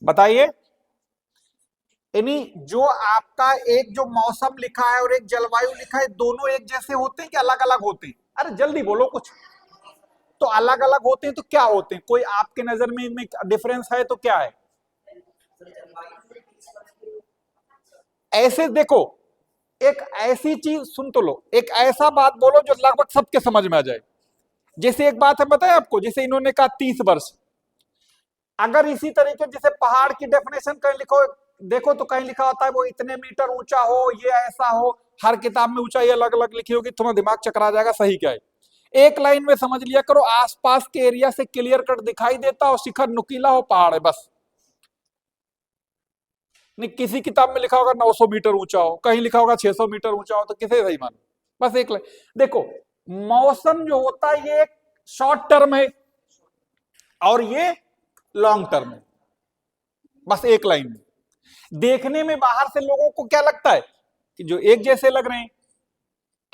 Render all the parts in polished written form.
बताइए। यानी जो आपका एक जो मौसम लिखा है और एक जलवायु लिखा है, दोनों एक जैसे होते हैं कि अलग अलग होते हैं? अरे जल्दी बोलो कुछ। तो अलग अलग होते हैं तो क्या होते हैं? कोई आपके नजर में इनमें डिफरेंस है तो क्या है? ऐसे देखो, एक ऐसी चीज सुन तो लो, एक ऐसा बात बोलो जो लगभग सबके समझ में आ जाए। जैसे एक बात है बताए आपको, जैसे इन्होंने कहा 30 वर्ष। अगर इसी तरीके जैसे पहाड़ की डेफिनेशन कहीं लिखो, देखो तो कहीं लिखा होता है वो इतने मीटर ऊंचा हो, ये ऐसा हो। हर किताब में ऊंचाई अलग अलग लिखी होगी, तुम्हारा दिमाग चकरा जाएगा सही क्या है। एक लाइन में समझ लिया करो, आसपास के एरिया से क्लियर कट दिखाई देता हो, शिखर नुकीला हो, पहाड़ है, बस। नहीं, किसी किताब में लिखा होगा 900 मीटर ऊंचा हो, कहीं लिखा होगा 600 मीटर ऊंचा हो, तो किसे सही मानो? बस एक लाइन। देखो, मौसम जो होता है ये एक शॉर्ट टर्म है और ये लॉन्ग टर्म है, बस एक लाइन में। देखने में बाहर से लोगों को क्या लगता है कि जो एक जैसे लग रहे हैं,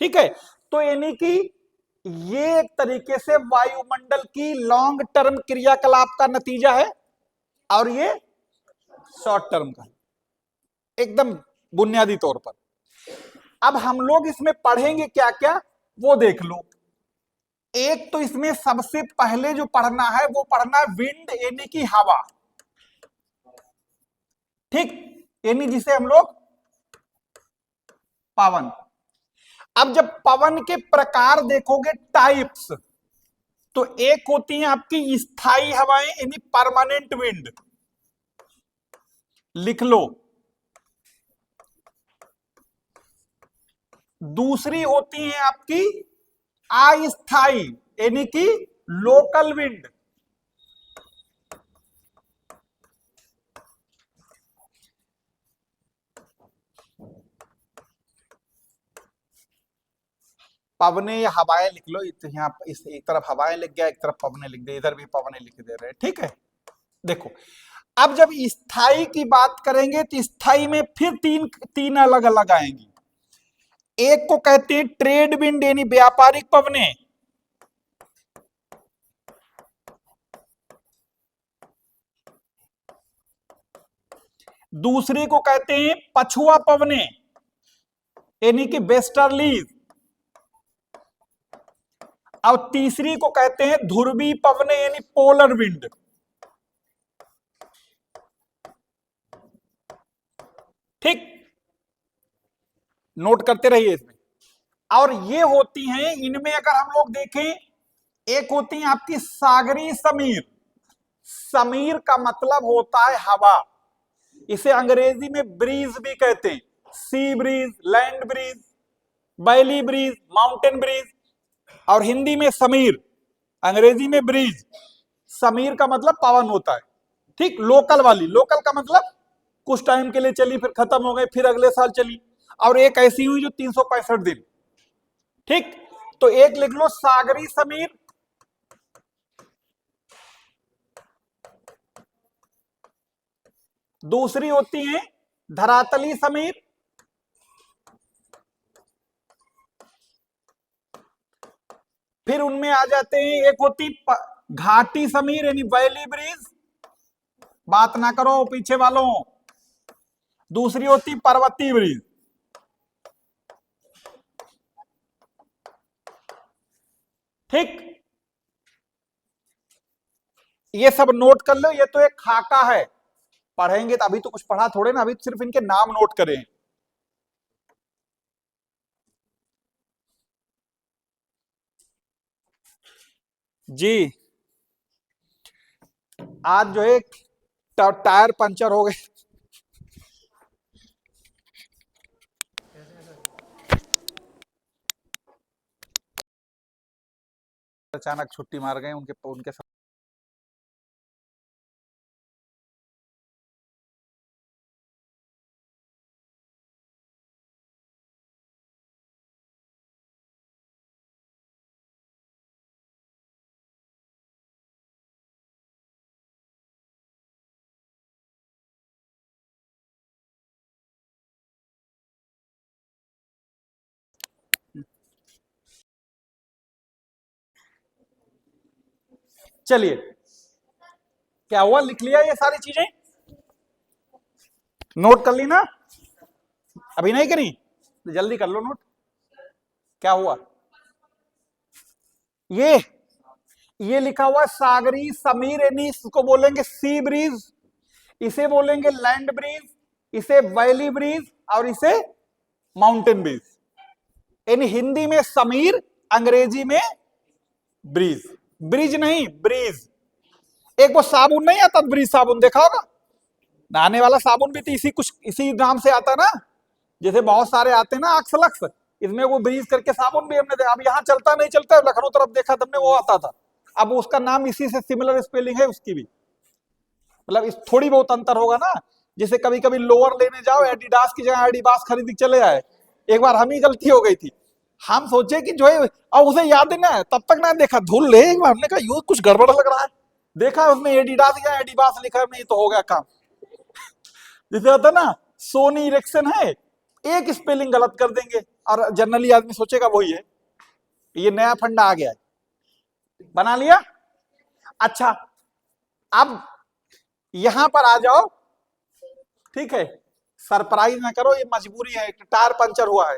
ठीक है। तो यानी कि ये एक तरीके से वायुमंडल की लॉन्ग टर्म क्रियाकलाप का नतीजा है और ये शॉर्ट टर्म का, एकदम बुनियादी तौर पर। अब हम लोग इसमें पढ़ेंगे क्या क्या, वो देख लो। एक तो इसमें सबसे पहले जो पढ़ना है वो पढ़ना है विंड, यानी कि हवा। ठीक, यानी जिसे हम लोग पवन। अब जब पवन के प्रकार देखोगे, टाइप्स, तो एक होती है आपकी स्थायी हवाएं, यानी परमानेंट विंड, लिख लो। दूसरी होती है आपकी अस्थाई, यानी कि लोकल विंड। पवने या हवाएं लिख लो, तो यहां इस एक तरफ हवाएं लिख गया, एक तरफ पवने लिख दे, इधर भी पवने लिख दे रहे, ठीक है। देखो, अब जब स्थाई की बात करेंगे तो स्थाई में फिर तीन तीन अलग अलग आएंगी। एक को कहते हैं ट्रेड विंड, यानी व्यापारिक पवने। दूसरी को कहते हैं पछुआ पवने, यानी कि वेस्टर्लीज। और तीसरी को कहते हैं ध्रुवी पवने, यानी पोलर विंड। ठीक, नोट करते रहिए इसमें। और ये होती हैं, इनमें अगर हम लोग देखें, एक होती है आपकी सागरी समीर। समीर का मतलब होता है हवा। इसे अंग्रेजी में ब्रीज भी कहते हैं, sea breeze, land breeze, valley breeze, mountain breeze. और हिंदी में समीर, अंग्रेजी में ब्रीज। समीर का मतलब पवन होता है। ठीक, लोकल वाली, लोकल का मतलब कुछ टाइम के लिए चली, फिर खत्म हो गई, फिर अगले साल चली। और एक ऐसी हुई जो 365 दिन। ठीक, तो एक लिख लो सागरी समीर, दूसरी होती है धरातली समीर, फिर उनमें आ जाते हैं, एक होती घाटी समीर, यानी वैली ब्रीज। बात ना करो पीछे वालों। दूसरी होती पर्वतीय ब्रीज। ठीक, ये सब नोट कर लो, ये तो एक खाका है। पढ़ेंगे तो अभी तो कुछ पढ़ा थोड़े ना, अभी तो सिर्फ इनके नाम नोट करें। जी, आज जो है टायर पंचर हो गए। अचानक छुट्टी मार गए उनके उनके साथ। चलिए, क्या हुआ, लिख लिया ये सारी चीजें? नोट कर ली ना? अभी नहीं करी तो जल्दी कर लो नोट। क्या हुआ? ये लिखा हुआ है सागरी समीर, यानी इसको बोलेंगे सी ब्रीज, इसे बोलेंगे लैंड ब्रीज, इसे वैली ब्रीज, और इसे माउंटेन ब्रीज। यानी हिंदी में समीर, अंग्रेजी में ब्रीज। ब्रिज नहीं, ब्रीज। एक वो साबुन नहीं आता ब्रीज साबुन, देखा होगा? नहाने वाला साबुन भी तो इसी नाम से आता ना, जैसे बहुत सारे आते हैं ना अक्स लक्स, इसमें वो ब्रीज करके साबुन भी हमने देखा। अब यहाँ चलता नहीं चलता, लखनऊ तरफ देखा तुमने, वो आता था। अब उसका नाम इसी से सिमिलर स्पेलिंग है उसकी भी, मतलब इस थोड़ी बहुत अंतर होगा ना। जैसे कभी कभी लोअर लेने जाओ, एडिडास की जगह एडिबास खरीद के चले आए। एक बार हम ही गलती हो गई थी, हम सोचे कि जो है, और उसे याद है ना, तब तक ना देखा, धुल ले एक बार, हमने कहा यो कुछ गड़बड़ लग रहा है, देखा उसमें एडिडास या एडिबास लिखा है, नहीं तो हो गया काम। जैसे होता ना सोनी इरेक्शन है, एक स्पेलिंग गलत कर देंगे और जनरली आदमी सोचेगा वही है। ये नया फंडा आ गया है, बना लिया। अच्छा, अब यहां पर आ जाओ, ठीक है? सरप्राइज ना करो, ये मजबूरी है, टायर पंचर हुआ है,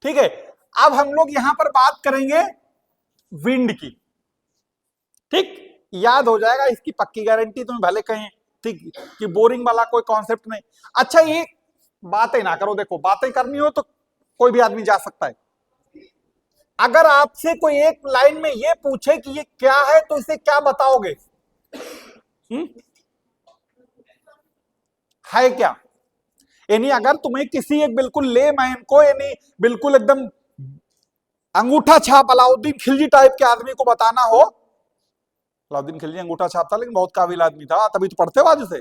ठीक है? अब हम लोग यहां पर बात करेंगे विंड की, ठीक? याद हो जाएगा, इसकी पक्की गारंटी तुम्हें भले कहें, ठीक, कि बोरिंग वाला कोई कॉन्सेप्ट नहीं। अच्छा, ये बातें ना करो, देखो बातें करनी हो तो कोई भी आदमी जा सकता है। अगर आपसे कोई एक लाइन में ये पूछे कि ये क्या है, तो इसे क्या बताओगे? है क्या? यानी अगर तुम्हें किसी एक बिल्कुल ले मैन को, यानी बिल्कुल एकदम अंगूठा छाप अलाउद्दीन खिलजी टाइप के आदमी को बताना हो, अलाउद्दीन खिलजी अंगूठा छाप था लेकिन बहुत काबिल आदमी था, तभी तो पढ़ते हो आज उसे,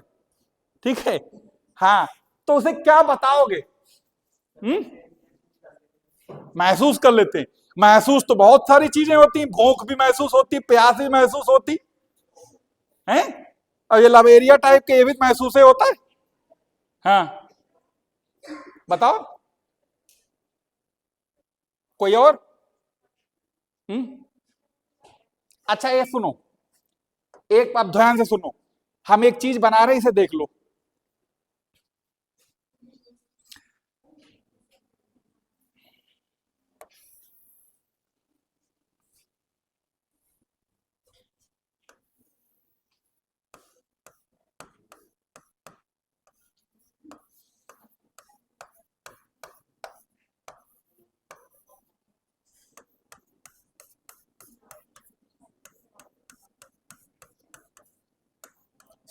ठीक है? हाँ, तो उसे क्या बताओगे? महसूस कर लेते हैं। महसूस तो बहुत सारी चीजें होती हैं, भूख भी महसूस होती, प्यास भी महसूस होती है, और ये लवेरिया टाइप के ये भी महसूस होता है। हाँ, बताओ कोई और? अच्छा, ये सुनो, एक आप ध्यान से सुनो, हम एक चीज बना रहे हैं, इसे देख लो।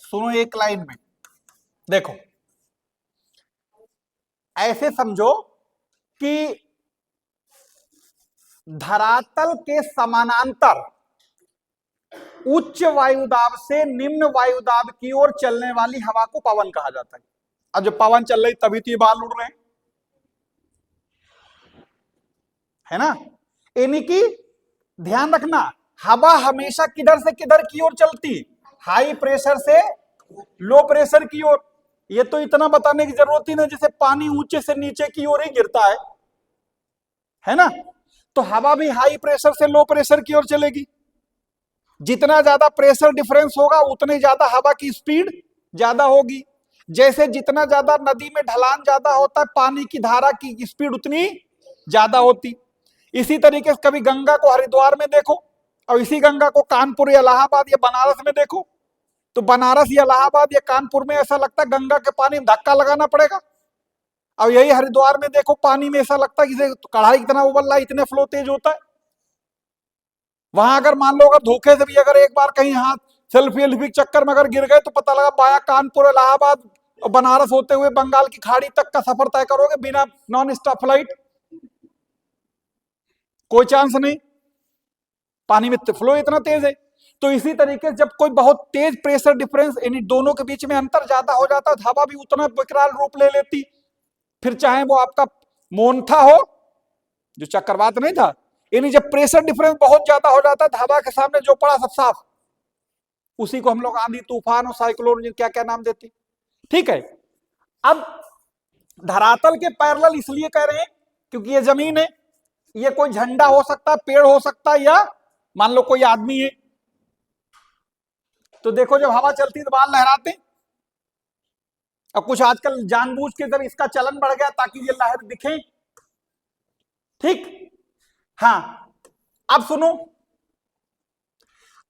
सुनो एक लाइन में, देखो, ऐसे समझो कि धरातल के समानांतर उच्च वायुदाब से निम्न वायुदाब की ओर चलने वाली हवा को पवन कहा जाता है। अब जब पवन चल रही तभी तो ये बाल उड़ रहे हैं, है ना? यानी कि ध्यान रखना, हवा हमेशा किधर से किधर की ओर चलती? हाई प्रेशर से लो प्रेशर की ओर। ये तो इतना बताने की जरूरत ही नहीं, जैसे पानी ऊंचे से नीचे की ओर ही गिरता है ना? तो हवा भी हाई प्रेशर से लो प्रेशर की ओर चलेगी। जितना ज्यादा प्रेशर डिफरेंस होगा उतनी ज्यादा हवा की स्पीड ज्यादा होगी। जैसे जितना ज्यादा नदी में ढलान ज्यादा होता है, पानी की धारा की स्पीड उतनी ज्यादा होती। इसी तरीके से कभी गंगा को हरिद्वार में देखो, और इसी गंगा को कानपुर या इलाहाबाद या बनारस में देखो, तो बनारस या इलाहाबाद या कानपुर में ऐसा लगता है गंगा के पानी में धक्का लगाना पड़ेगा, और यही हरिद्वार में देखो पानी में ऐसा लगता है कि कढ़ाई कितना उबल रहा है, इतने फ्लो तेज होता है। वहां अगर मान लो अगर धोखे से भी अगर एक बार कहीं हाथ सेल्फी एल्फी चक्कर में अगर गिर गए, तो पता लगा बाया कानपुर इलाहाबाद और बनारस होते हुए बंगाल की खाड़ी तक का सफर तय करोगे बिना नॉन स्टॉप फ्लाइट, कोई चांस नहीं, पानी में फ्लो इतना तेज है। तो इसी तरीके से जब कोई बहुत तेज प्रेशर डिफरेंस, यानी दोनों के बीच में अंतर ज्यादा हो जाता है, हवा भी उतना विकराल रूप ले लेती। फिर चाहे वो आपका मोन्था हो, जो चक्रवात नहीं था, यानी जब प्रेशर डिफरेंस बहुत ज्यादा हो जाता है, हवा के सामने जो पड़ा सब साफ, उसी को हम लोग आंधी तूफान और साइक्लोन क्या क्या नाम देते, ठीक है? अब धरातल के पैरेलल इसलिए कह रहे हैं क्योंकि ये जमीन है, ये कोई झंडा हो सकता है, पेड़ हो सकता है, या मान लो कोई आदमी है। तो देखो जब हवा चलती है तो बाल लहराते, अब कुछ आजकल जानबूझ के जब इसका चलन बढ़ गया ताकि ये लहर दिखे। ठीक, हाँ। अब सुनो,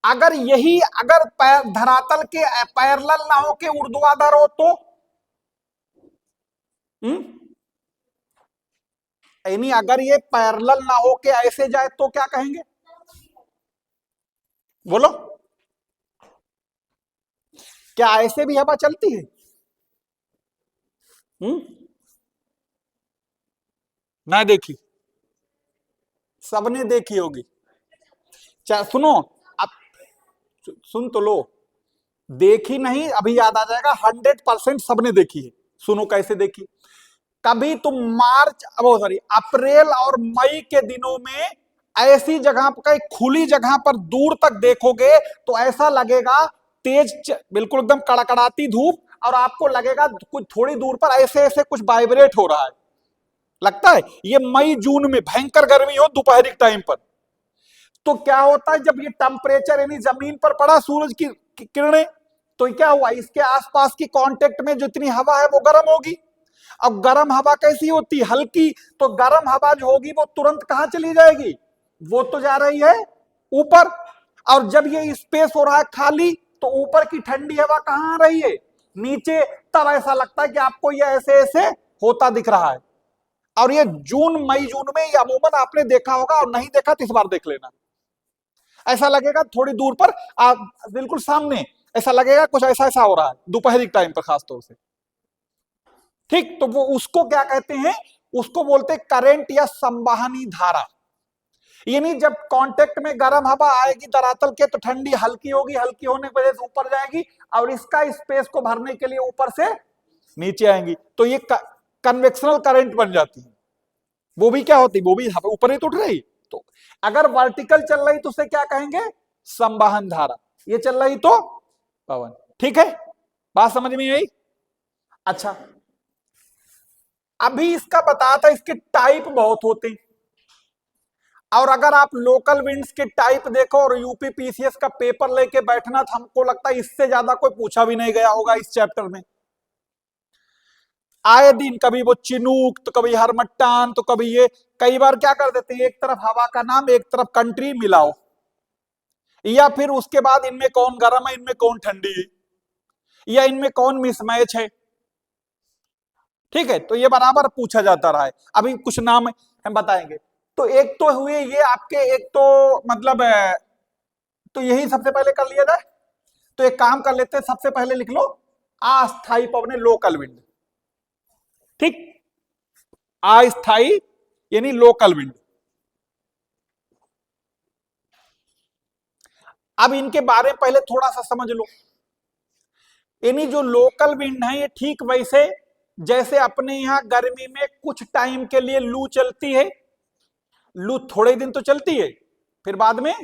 अगर यही अगर धरातल के पैरेलल ना हो के ऊर्ध्वाधर हो तो यानी अगर ये पैरेलल ना हो के ऐसे जाए तो क्या कहेंगे? बोलो, क्या ऐसे भी हवा चलती है? ना देखी, सबने देखी होगी। सुनो, अब सुन तो लो, देखी नहीं अभी याद आ जाएगा, 100% सबने देखी है। सुनो कैसे देखी। कभी तुम मार्च सॉरी अप्रैल और मई के दिनों में ऐसी जगह पर, खुली जगह पर दूर तक देखोगे तो ऐसा लगेगा तेज, बिल्कुल एकदम कड़कड़ाती धूप, और आपको लगेगा कुछ थोड़ी दूर पर ऐसे ऐसे कुछ वाइब्रेट हो रहा है। लगता है ये मई जून में भयंकर गर्मी हो दोपहर टाइम पर, तो क्या होता है जब ये टेम्परेचर यानी जमीन पर पड़ा सूरज की किरणें, तो क्या हुआ, इसके आसपास की कांटेक्ट में जितनी हवा है वो गर्म होगी। अब गर्म हवा कैसी होती, हल्की, तो गर्म हवा जो होगी वो तुरंत कहां चली जाएगी, वो तो जा रही है ऊपर। और जब ये स्पेस हो रहा है खाली, तो ऊपर की ठंडी हवा कहां आ रही है, नीचे। तब ऐसा लगता है कि आपको ये ऐसे ऐसे होता दिख रहा है। और ये जून मई जून में ये अमूमन आपने देखा होगा, और नहीं देखा तो इस बार देख लेना। ऐसा लगेगा थोड़ी दूर पर बिल्कुल सामने ऐसा लगेगा कुछ ऐसा ऐसा हो रहा है दोपहर टाइम पर खासतौर से। ठीक, तो वो उसको क्या कहते हैं, उसको बोलते हैं करंट या संवाहनी धारा। यानी जब कांटेक्ट में गर्म हवा आएगी धरातल के तो ठंडी हल्की होगी, हल्की होने की वजह से ऊपर जाएगी, और इसका स्पेस को भरने के लिए ऊपर से नीचे आएंगी, तो ये कन्वेक्शनल करंट बन जाती है। वो भी क्या होती, वो भी ऊपर ही तो उठ रही। तो अगर वर्टिकल चल रही तो उसे क्या कहेंगे, संवाहन धारा। ये चल रही तो पवन। ठीक है, बात समझ में आई? अच्छा, अभी इसका बताया था, इसके टाइप बहुत होते हैं, और अगर आप लोकल विंड्स के टाइप देखो और यूपी पीसीएस का पेपर लेके बैठना, तो हमको लगता है इससे ज्यादा कोई पूछा भी नहीं गया होगा इस चैप्टर में। आए दिन कभी वो चिनूक, तो कभी हरमट्टान, तो कभी ये, कई बार क्या कर देते हैं, एक तरफ हवा का नाम एक तरफ कंट्री मिलाओ, या फिर उसके बाद इनमें कौन गर्म है इनमें कौन ठंडी है, या इनमें कौन मिसमैच है। ठीक है, तो ये बराबर पूछा जाता रहा है। अभी कुछ नाम हम बताएंगे। तो एक तो हुए ये आपके, एक तो मतलब तो यही सबसे पहले कर लिया जाए। तो एक काम कर लेते हैं, सबसे पहले लिख लो अस्थायी पवन, लोकल विंड। ठीक, अस्थायी यानी लोकल विंड। अब इनके बारे में पहले थोड़ा सा समझ लो। यानी जो लोकल विंड है ये ठीक वैसे जैसे अपने यहां गर्मी में कुछ टाइम के लिए लू चलती है, लू थोड़े दिन तो चलती है फिर बाद में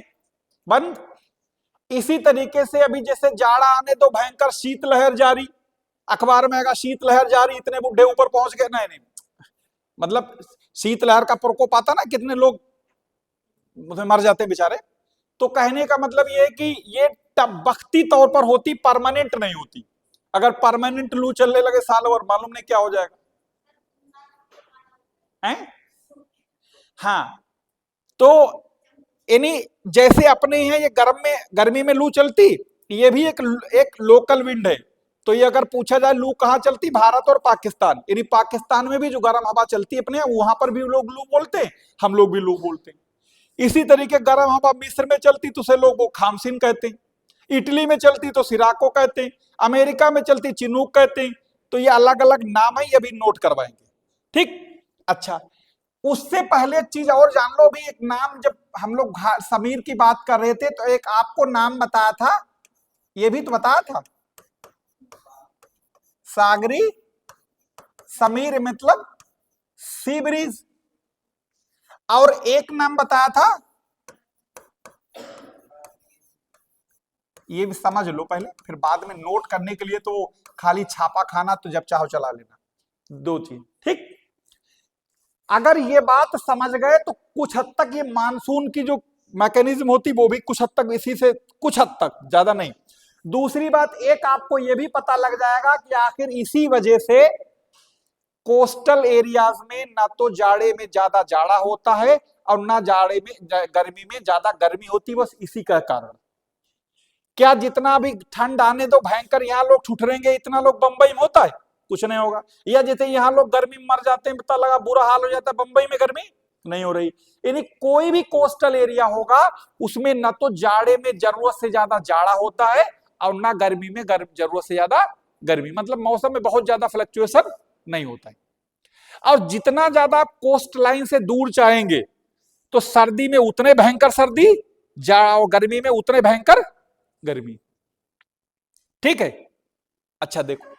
बंद। इसी तरीके से अभी जैसे जाड़ा आने तो भयंकर शीतलहर जारी, अखबार में आएगा शीतलहर जारी, इतने बुढ़े ऊपर पहुंच गए। नहीं, मतलब शीतलहर का प्रकोप आता ना, कितने लोग मर जाते हैं बेचारे। तो कहने का मतलब ये है कि ये वक्ती तौर पर होती, परमानेंट नहीं होती। अगर परमानेंट लू चलने लगे साल भर, मालूम नहीं क्या हो जाएगा हैं? हाँ, तो यानी जैसे अपने हैं ये गर्मी में लू चलती, ये भी एक लोकल विंड है। तो ये अगर पूछा जाए लू कहां चलती, भारत और पाकिस्तान, यानी पाकिस्तान में भी जो गर्म हवा चलती है अपने, वहां पर भी लोग लू बोलते हैं, हम लोग भी लू बोलते हैं। इसी तरीके गर्म हवा मिस्र में चलती तो उसे लोग वो खामसिन कहते हैं, इटली में चलती तो सिराको कहते हैं, अमेरिका में चलती चिनूक कहते हैं। तो ये अलग अलग नाम है, ये भी नोट करवाएंगे। ठीक, अच्छा, उससे पहले एक चीज और जान लो। भी एक नाम, जब हम लोग समीर की बात कर रहे थे तो एक आपको नाम बताया था, ये भी तो बताया था, सागरी समीर मतलब सी ब्रीज। और एक नाम बताया था, ये भी समझ लो पहले, फिर बाद में नोट करने के लिए तो खाली छापा खाना तो जब चाहो चला लेना, दो चीज। ठीक, अगर ये बात समझ गए तो कुछ हद तक ये मानसून की जो मैकेनिज्म होती वो भी कुछ हद तक इसी से, कुछ हद तक, ज्यादा नहीं, दूसरी बात, एक आपको यह भी पता लग जाएगा कि आखिर इसी वजह से कोस्टल एरियाज में ना तो जाड़े में ज्यादा जाड़ा होता है और ना जाड़े में गर्मी में ज्यादा गर्मी होती है, बस इसी का कारण। क्या जितना भी ठंड आने दो भयंकर, यहाँ लोग ठुठरेंगे, इतना लोग बंबई में होता है? कुछ नहीं होगा। या जैसे यहाँ लोग गर्मी में मर जाते हैं, पता लगा बुरा हाल हो जाता है, बंबई में गर्मी नहीं हो रही। यानी कोई भी कोस्टल एरिया होगा उसमें न तो जाड़े में जरूरत से ज्यादा जाड़ा होता है और ना गर्मी में जरूरत से ज्यादा गर्मी, मतलब मौसम में बहुत ज्यादा फ्लक्चुएशन नहीं होता है। और जितना ज्यादा आप कोस्ट लाइन से दूर जाएंगे तो सर्दी में उतने भयंकर सर्दी, और गर्मी में उतने भयंकर गर्मी। ठीक है, अच्छा देखो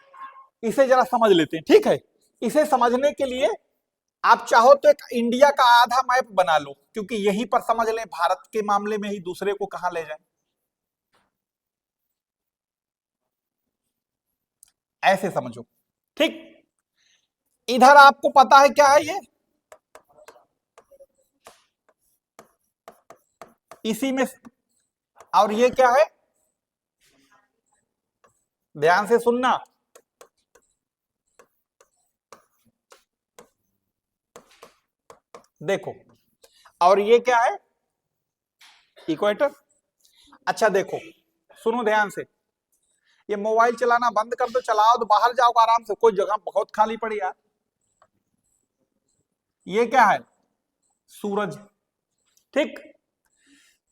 इसे जरा समझ लेते हैं। ठीक है, इसे समझने के लिए आप चाहो तो एक इंडिया का आधा मैप बना लो, क्योंकि यहीं पर समझ लें भारत के मामले में ही दूसरे को कहां ले जाए। ऐसे समझो। ठीक, इधर आपको पता है क्या है ये, इसी में, और ये क्या है, ध्यान से सुनना, देखो, और ये क्या है, इक्वेटर। अच्छा देखो, सुनो ध्यान से, ये मोबाइल चलाना बंद कर दो, चलाओ तो बाहर जाओ आराम से, कोई जगह बहुत खाली पड़ी यार। ये क्या है, सूरज। ठीक,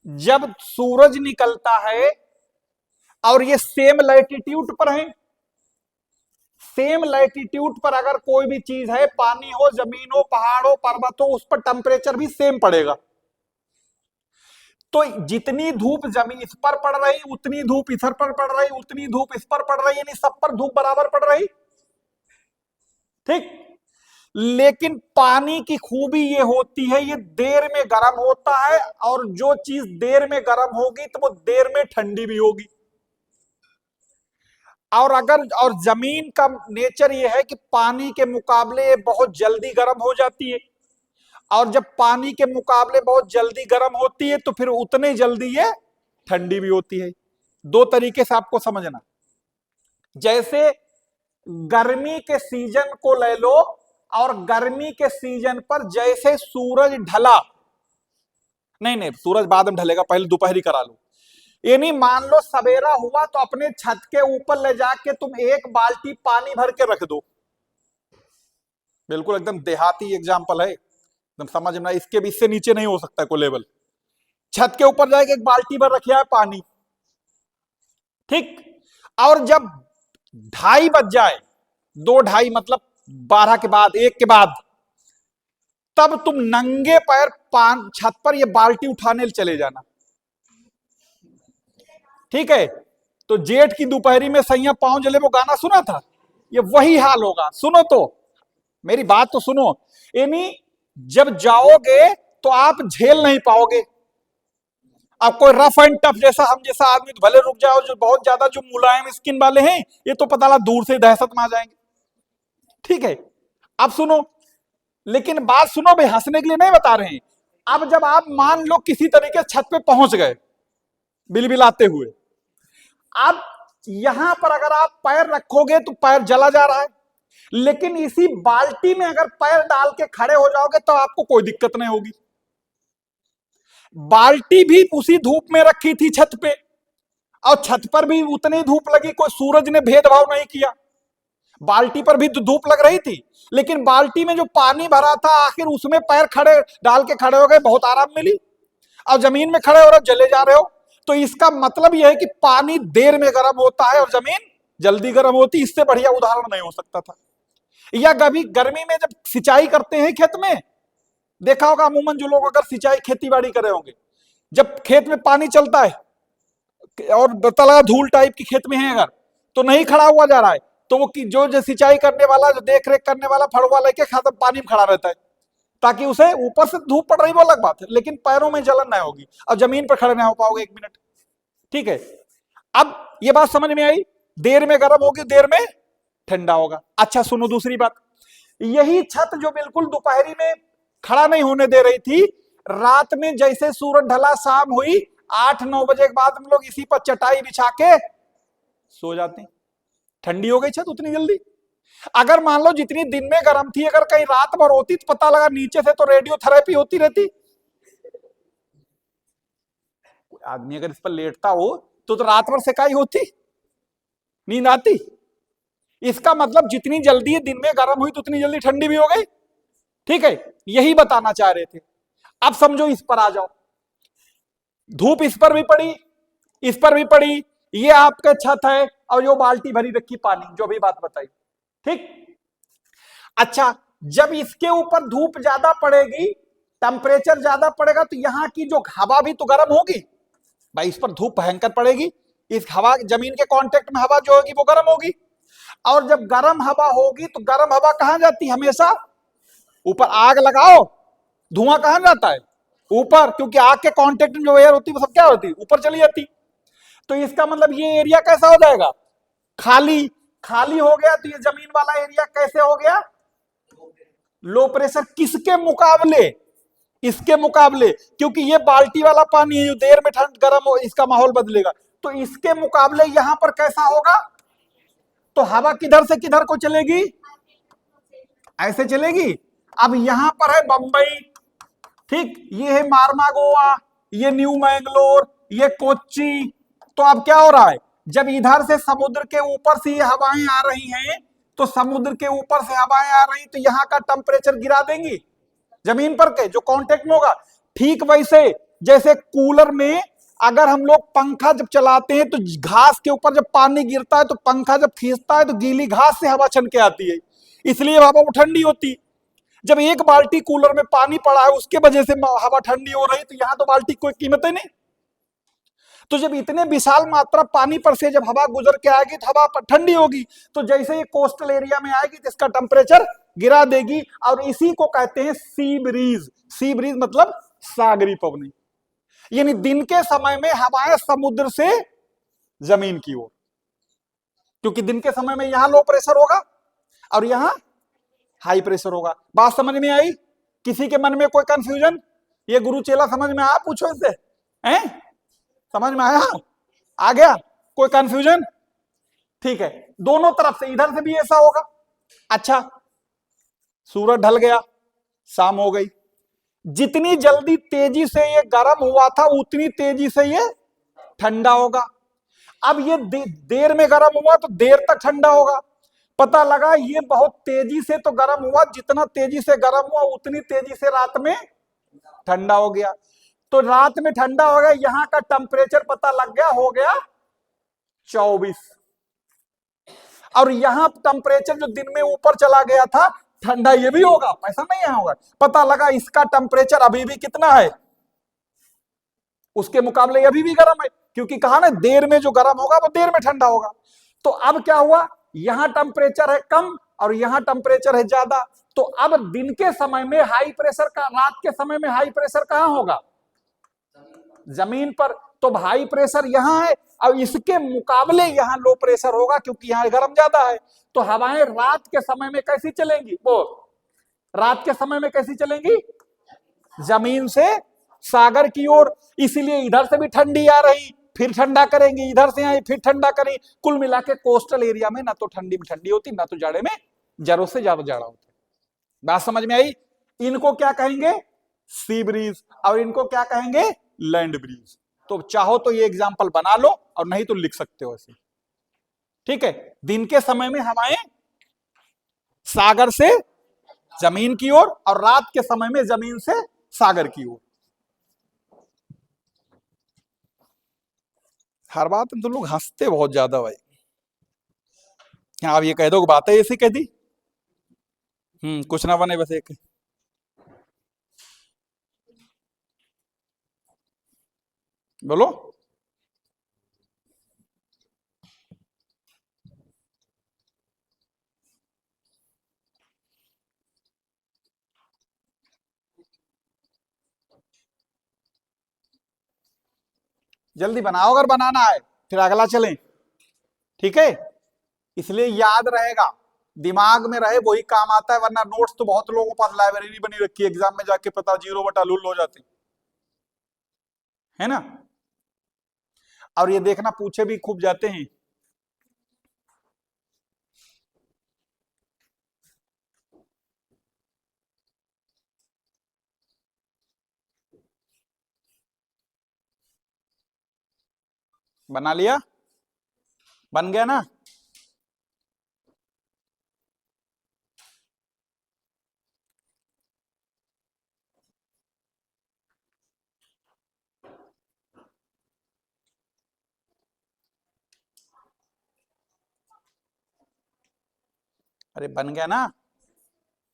जब सूरज निकलता है और ये सेम लैटिट्यूड पर है, सेम लैटिट्यूड पर अगर कोई भी चीज है, पानी हो, जमीन हो, पहाड़ हो, पर्वत हो, उस पर टेम्परेचर भी सेम पड़ेगा। तो जितनी धूप जमीन इस पर पड़ रही, उतनी धूप इधर पर पड़ रही, उतनी धूप इस पर पड़ रही, यानी सब पर धूप बराबर पड़ रही। ठीक, लेकिन पानी की खूबी ये होती है, ये देर में गर्म होता है, और जो चीज देर में गर्म होगी तो वो देर में ठंडी भी होगी। और जमीन का नेचर ये है कि पानी के मुकाबले बहुत जल्दी गर्म हो जाती है, और जब पानी के मुकाबले बहुत जल्दी गर्म होती है तो फिर उतने जल्दी ये ठंडी भी होती है। दो तरीके से आपको समझना, जैसे गर्मी के सीजन को ले लो, और गर्मी के सीजन पर जैसे सूरज ढला, नहीं सूरज बाद में ढलेगा, पहले दोपहरी करा लो। यानी मान लो सवेरा हुआ तो अपने छत के ऊपर ले जाके तुम एक बाल्टी पानी भर के रख दो, बिल्कुल एकदम देहाती एग्जाम्पल है, एकदम समझना, इसके भी इससे नीचे नहीं हो सकता कोई लेवल। छत के ऊपर जाके एक बाल्टी भर रखिया है पानी, ठीक, और जब 2:30 बज जाए, 2:30 मतलब 12 के बाद, 1 के बाद, तब तुम नंगे पैर छत पर ये बाल्टी उठाने चले जाना। ठीक है, तो जेठ की दोपहरी में सैया पांव जले, वो गाना सुना था, ये वही हाल होगा। सुनो तो, मेरी बात तो सुनो, यानी जब जाओगे तो आप झेल नहीं पाओगे। अब कोई रफ एंड टफ जैसा हम जैसा आदमी तो भले रुक जाओ, जो बहुत ज्यादा जो मुलायम स्किन वाले हैं ये तो पता लगा दूर से दहशत में आ जाएंगे। ठीक है, अब सुनो, लेकिन बात सुनो भाई, हंसने के लिए नहीं बता रहे हैं। अब जब आप मान लो किसी तरीके छत पे पहुंच गए बिलबिलाते हुए, अब यहां पर अगर आप पैर रखोगे तो पैर जला जा रहा है, लेकिन इसी बाल्टी में अगर पैर डाल के खड़े हो जाओगे तो आपको कोई दिक्कत नहीं होगी। बाल्टी भी उसी धूप में रखी थी छत पे, और छत पर भी उतनी धूप लगी, कोई सूरज ने भेदभाव नहीं किया, बाल्टी पर भी तो धूप लग रही थी, लेकिन बाल्टी में जो पानी भरा था आखिर उसमें पैर खड़े डाल के खड़े हो गए, बहुत आराम मिली, और जमीन में खड़े हो रहे जले जा रहे हो। तो इसका मतलब यह है कि पानी देर में गर्म होता है और जमीन जल्दी गर्म होती, इससे बढ़िया उदाहरण नहीं हो सकता था। या कभी गर्मी में जब सिंचाई करते हैं खेत में, देखा होगा अमूमन जो लोग अगर सिंचाई खेती बाड़ी करे होंगे, जब खेत में पानी चलता है और तला धूल टाइप की खेत में है अगर, तो नहीं खड़ा हुआ जा रहा है, तो वो जो सिंचाई करने वाला, जो देख रेख करने वाला फड़ुआ लेके खाता पानी में खड़ा रहता है, ताकि उसे ऊपर से धूप पड़ रही वो अलग बात है, लेकिन पैरों में जलन नहीं होगी, और जमीन पर खड़े नहीं हो पाओगे 1 मिनट। ठीक है, अब ये बात समझ में आई, देर में गर्म होगी, देर में ठंडा होगा। अच्छा सुनो दूसरी बात, यही छत जो बिल्कुल दोपहरी में खड़ा नहीं होने दे रही थी, रात में जैसे सूरज ढला, शाम हुई, 8-9 बजे के बाद हम लोग इसी पर चटाई बिछा के सो जाते हैं। ठंडी हो गई छत उतनी जल्दी। अगर मान लो जितनी दिन में गर्म थी अगर कहीं रात भर होती तो पता लगा नीचे से तो रेडियोथेरेपी होती रहती। आदमी अगर इस पर लेटता हो तो रात भर सेकाई होती, नींद आती। इसका मतलब जितनी जल्दी दिन में गर्म हुई तो उतनी जल्दी ठंडी भी हो गई। ठीक है, यही बताना चाह रहे थे। अब समझो इस पर आ जाओ, धूप इस पर भी पड़ी, इस पर भी पड़ी, ये आपका छत है और जो बाल्टी भरी रखी पानी, जो भी बात बताई। ठीक, अच्छा जब इसके ऊपर धूप ज्यादा पड़ेगी, टेम्परेचर ज्यादा पड़ेगा तो यहां की जो हवा भी तो गर्म होगी भाई। इस पर धूप भयंकर पड़ेगी, इस हवा जमीन के कांटेक्ट में हवा जो होगी वो गर्म होगी। और जब गर्म हवा होगी तो गर्म हवा कहां जाती है हमेशा? ऊपर। आग लगाओ, धुआं कहां जाता है? ऊपर, क्योंकि आग के कांटेक्ट में जो एयर होती है वो सब क्या होती है? ऊपर चली जाती। तो इसका मतलब ये एरिया कैसा हो जाएगा? खाली। खाली हो गया तो ये जमीन वाला एरिया कैसे हो गया? Low pressure. किसके मुकाबले? इसके मुकाबले, क्योंकि ये बाल्टी वाला पानी है जो देर में ठंड गर्म हो, इसका माहौल बदलेगा। तो इसके मुकाबले यहां पर कैसा होगा? तो हवा किधर से किधर को चलेगी? ऐसे चलेगी। अब यहां पर है बंबई, ठीक, ये है मार्मागोआ, ये न्यू मैंगलोर, ये कोच्चि। तो अब क्या हो रहा है? जब इधर से समुद्र के ऊपर से ये हवाएं आ रही हैं तो समुद्र के ऊपर से हवाएं आ रही तो यहां का टेम्परेचर गिरा देंगी जमीन पर के जो कांटेक्ट में होगा। ठीक वैसे जैसे कूलर में अगर हम लोग पंखा जब चलाते हैं तो घास के ऊपर जब पानी गिरता है तो पंखा जब खींचता है तो गीली घास से हवा छन के आती है, इसलिए हवा वो ठंडी होती। जब एक बाल्टी कूलर में पानी पड़ा है उसके वजह से हवा ठंडी हो रही, तो यहां तो बाल्टी की कोई कीमत ही नहीं। तो जब इतने विशाल मात्रा पानी पर से जब हवा गुजर के आएगी तो हवा ठंडी होगी। तो जैसे ये कोस्टल एरिया में आएगी तो इसका टेम्परेचर गिरा देगी, और इसी को कहते हैं सी ब्रीज। सी ब्रीज मतलब सागरी पवनी, यानी दिन के समय में हवाएं समुद्र से जमीन की ओर, क्योंकि दिन के समय में यहां लो प्रेशर होगा और यहां हाई प्रेशर होगा। बात समझ में आई? किसी के मन में कोई कंफ्यूजन? ये गुरु चेला समझ में आया? पूछो इससे, हैं? समझ में आया? आ गया? कोई कंफ्यूजन? ठीक है, दोनों तरफ से, इधर से भी ऐसा होगा। अच्छा, सूरज ढल गया, शाम हो गई, जितनी जल्दी तेजी से ये गर्म हुआ था उतनी तेजी से ये ठंडा होगा। अब ये देर में गर्म हुआ तो देर तक ठंडा होगा। पता लगा ये बहुत तेजी से तो गर्म हुआ, जितना तेजी से गर्म हुआ उतनी तेजी से रात में ठंडा हो गया। तो रात में ठंडा हो गया, यहां का टेम्परेचर पता लग गया, हो गया 24। और यहां टेम्परेचर जो दिन में ऊपर चला गया था ठंडा ये भी होगा, ऐसा नहीं यहां होगा। पता लगा इसका टेम्परेचर अभी भी कितना है? उसके मुकाबले अभी भी गर्म है, क्योंकि कहा ना देर में जो गर्म होगा वो देर में ठंडा होगा। तो अब क्या हुआ? यहां टेम्परेचर है कम और यहां टेम्परेचर है ज्यादा। तो अब दिन के समय में हाई प्रेशर का, रात के समय में हाई प्रेशर कहां होगा? जमीन पर। तो हाई प्रेशर यहां है और इसके मुकाबले यहां लो प्रेशर होगा, क्योंकि यहां गर्म ज्यादा है। तो हवाएं रात के समय में कैसी चलेंगी? वो रात के समय में कैसी चलेंगी? जमीन से सागर की ओर। इसीलिए इधर से भी ठंडी आ रही, फिर ठंडा करेंगी, इधर से आई फिर ठंडा करेंगी। कुल मिला के कोस्टल एरिया में ना तो ठंडी में ठंडी होती, ना तो जाड़े में जरूरत से ज्यादा जाड़ा होता। बात समझ में आई? इनको क्या कहेंगे? Sea breeze. और इनको क्या कहेंगे? Land breeze. तो चाहो तो ये एग्जांपल बना लो और नहीं तो लिख सकते हो ऐसे। ठीक है, दिन के समय में हवाएं सागर से जमीन की ओर और रात के समय में जमीन से सागर की ओर। हर बात में तो लोग हंसते बहुत ज्यादा भाई। आप ये कह दो बात है ऐसी कह दी, कुछ ना बने बस एक। बोलो। जल्दी बनाओ अगर बनाना है, फिर अगला चलें। ठीक है, इसलिए याद रहेगा, दिमाग में रहे, वही काम आता है। वरना नोट्स तो बहुत लोगों के पास लाइब्रेरी बनी रखी है, एग्जाम में जाके पता 0/लुल हो जाते है ना। और ये देखना पूछे भी खूब जाते हैं, बना लिया, बन गया ना। अरे बन गया ना,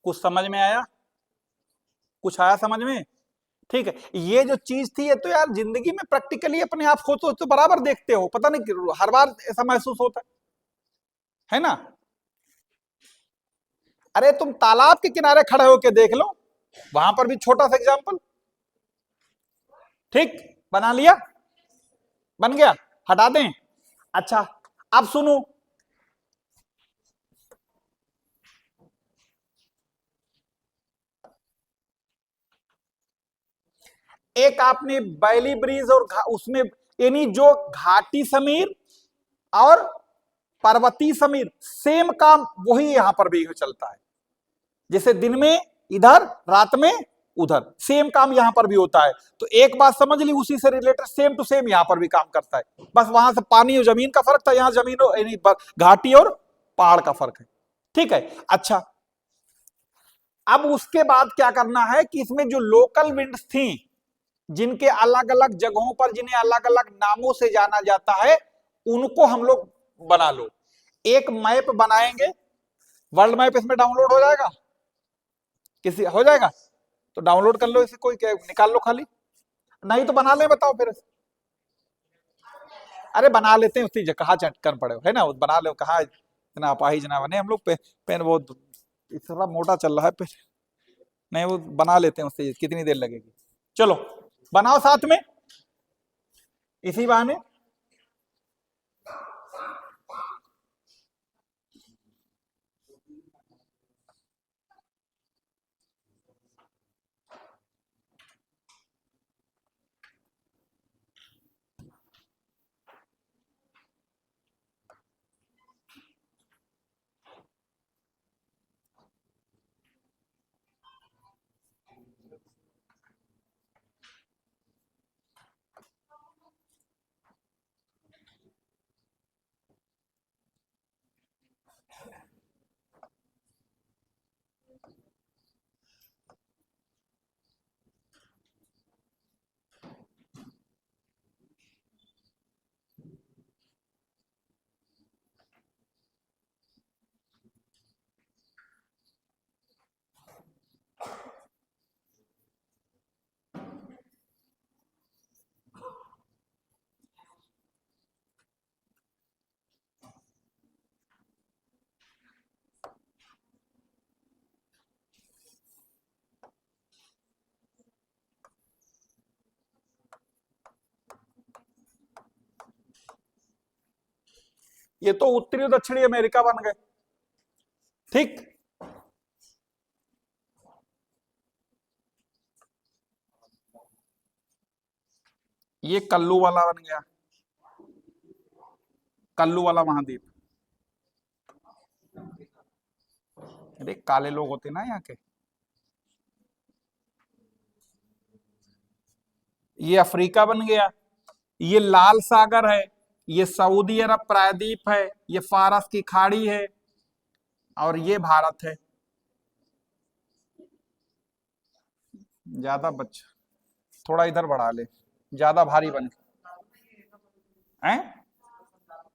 कुछ समझ में आया, कुछ आया समझ में? ठीक है, ये जो चीज थी, ये तो यार जिंदगी में प्रैक्टिकली अपने आप को तो बराबर देखते हो, पता नहीं हर बार ऐसा महसूस होता है ना। अरे तुम तालाब के किनारे खड़े होके देख लो, वहां पर भी छोटा सा एग्जाम्पल। ठीक, बना लिया, बन गया, हटा दें। अच्छा, अब सुनो, एक आपने बैली ब्रिज और उसमें यानी जो घाटी समीर और पर्वतीय समीर, सेम काम वही यहां पर भी चलता है। जैसे दिन में इधर, रात में उधर, सेम काम यहां पर भी होता है। तो एक बात समझ ली, उसी से रिलेटेड सेम टू सेम यहां पर भी काम करता है। बस वहां से पानी और जमीन का फर्क था, यहां जमीन और घाटी और पहाड़ का फर्क है। ठीक है, अच्छा, अब उसके बाद क्या करना है कि इसमें जो लोकल विंड्स थी, जिनके अलग अलग जगहों पर, जिन्हें अलग अलग नामों से जाना जाता है, उनको हम लोग बना लो। एक मैप बनाएंगे, वर्ल्ड मैप इसमें डाउनलोड हो जाएगा, किसी हो जाएगा तो डाउनलोड कर लो इसे, कोई निकाल लो खाली, नहीं तो बना ले, बताओ फिर। अरे बना लेते हैं, उसी जगह कहाँ चटकन पड़े हो, है ना, बना लो, कहा इतना अपाहिज ना बने हम लोग, पेन वो थोड़ा मोटा चल रहा है पेन, नहीं वो बना लेते हैं उससे, कितनी देर लगेगी। चलो बनाओ साथ में, इसी बहाने। ये तो उत्तरी और दक्षिणी अमेरिका बन गए। ठीक, ये कल्लू वाला बन गया, कल्लू वाला महाद्वीप। अरे काले लोग होते ना यहाँ के। ये अफ्रीका बन गया, ये लाल सागर है, ये सऊदी अरब प्रायद्वीप है, ये फारस की खाड़ी है, और ये भारत है। ज्यादा बच्चा, थोड़ा इधर बढ़ा ले, ज्यादा भारी बन हैं।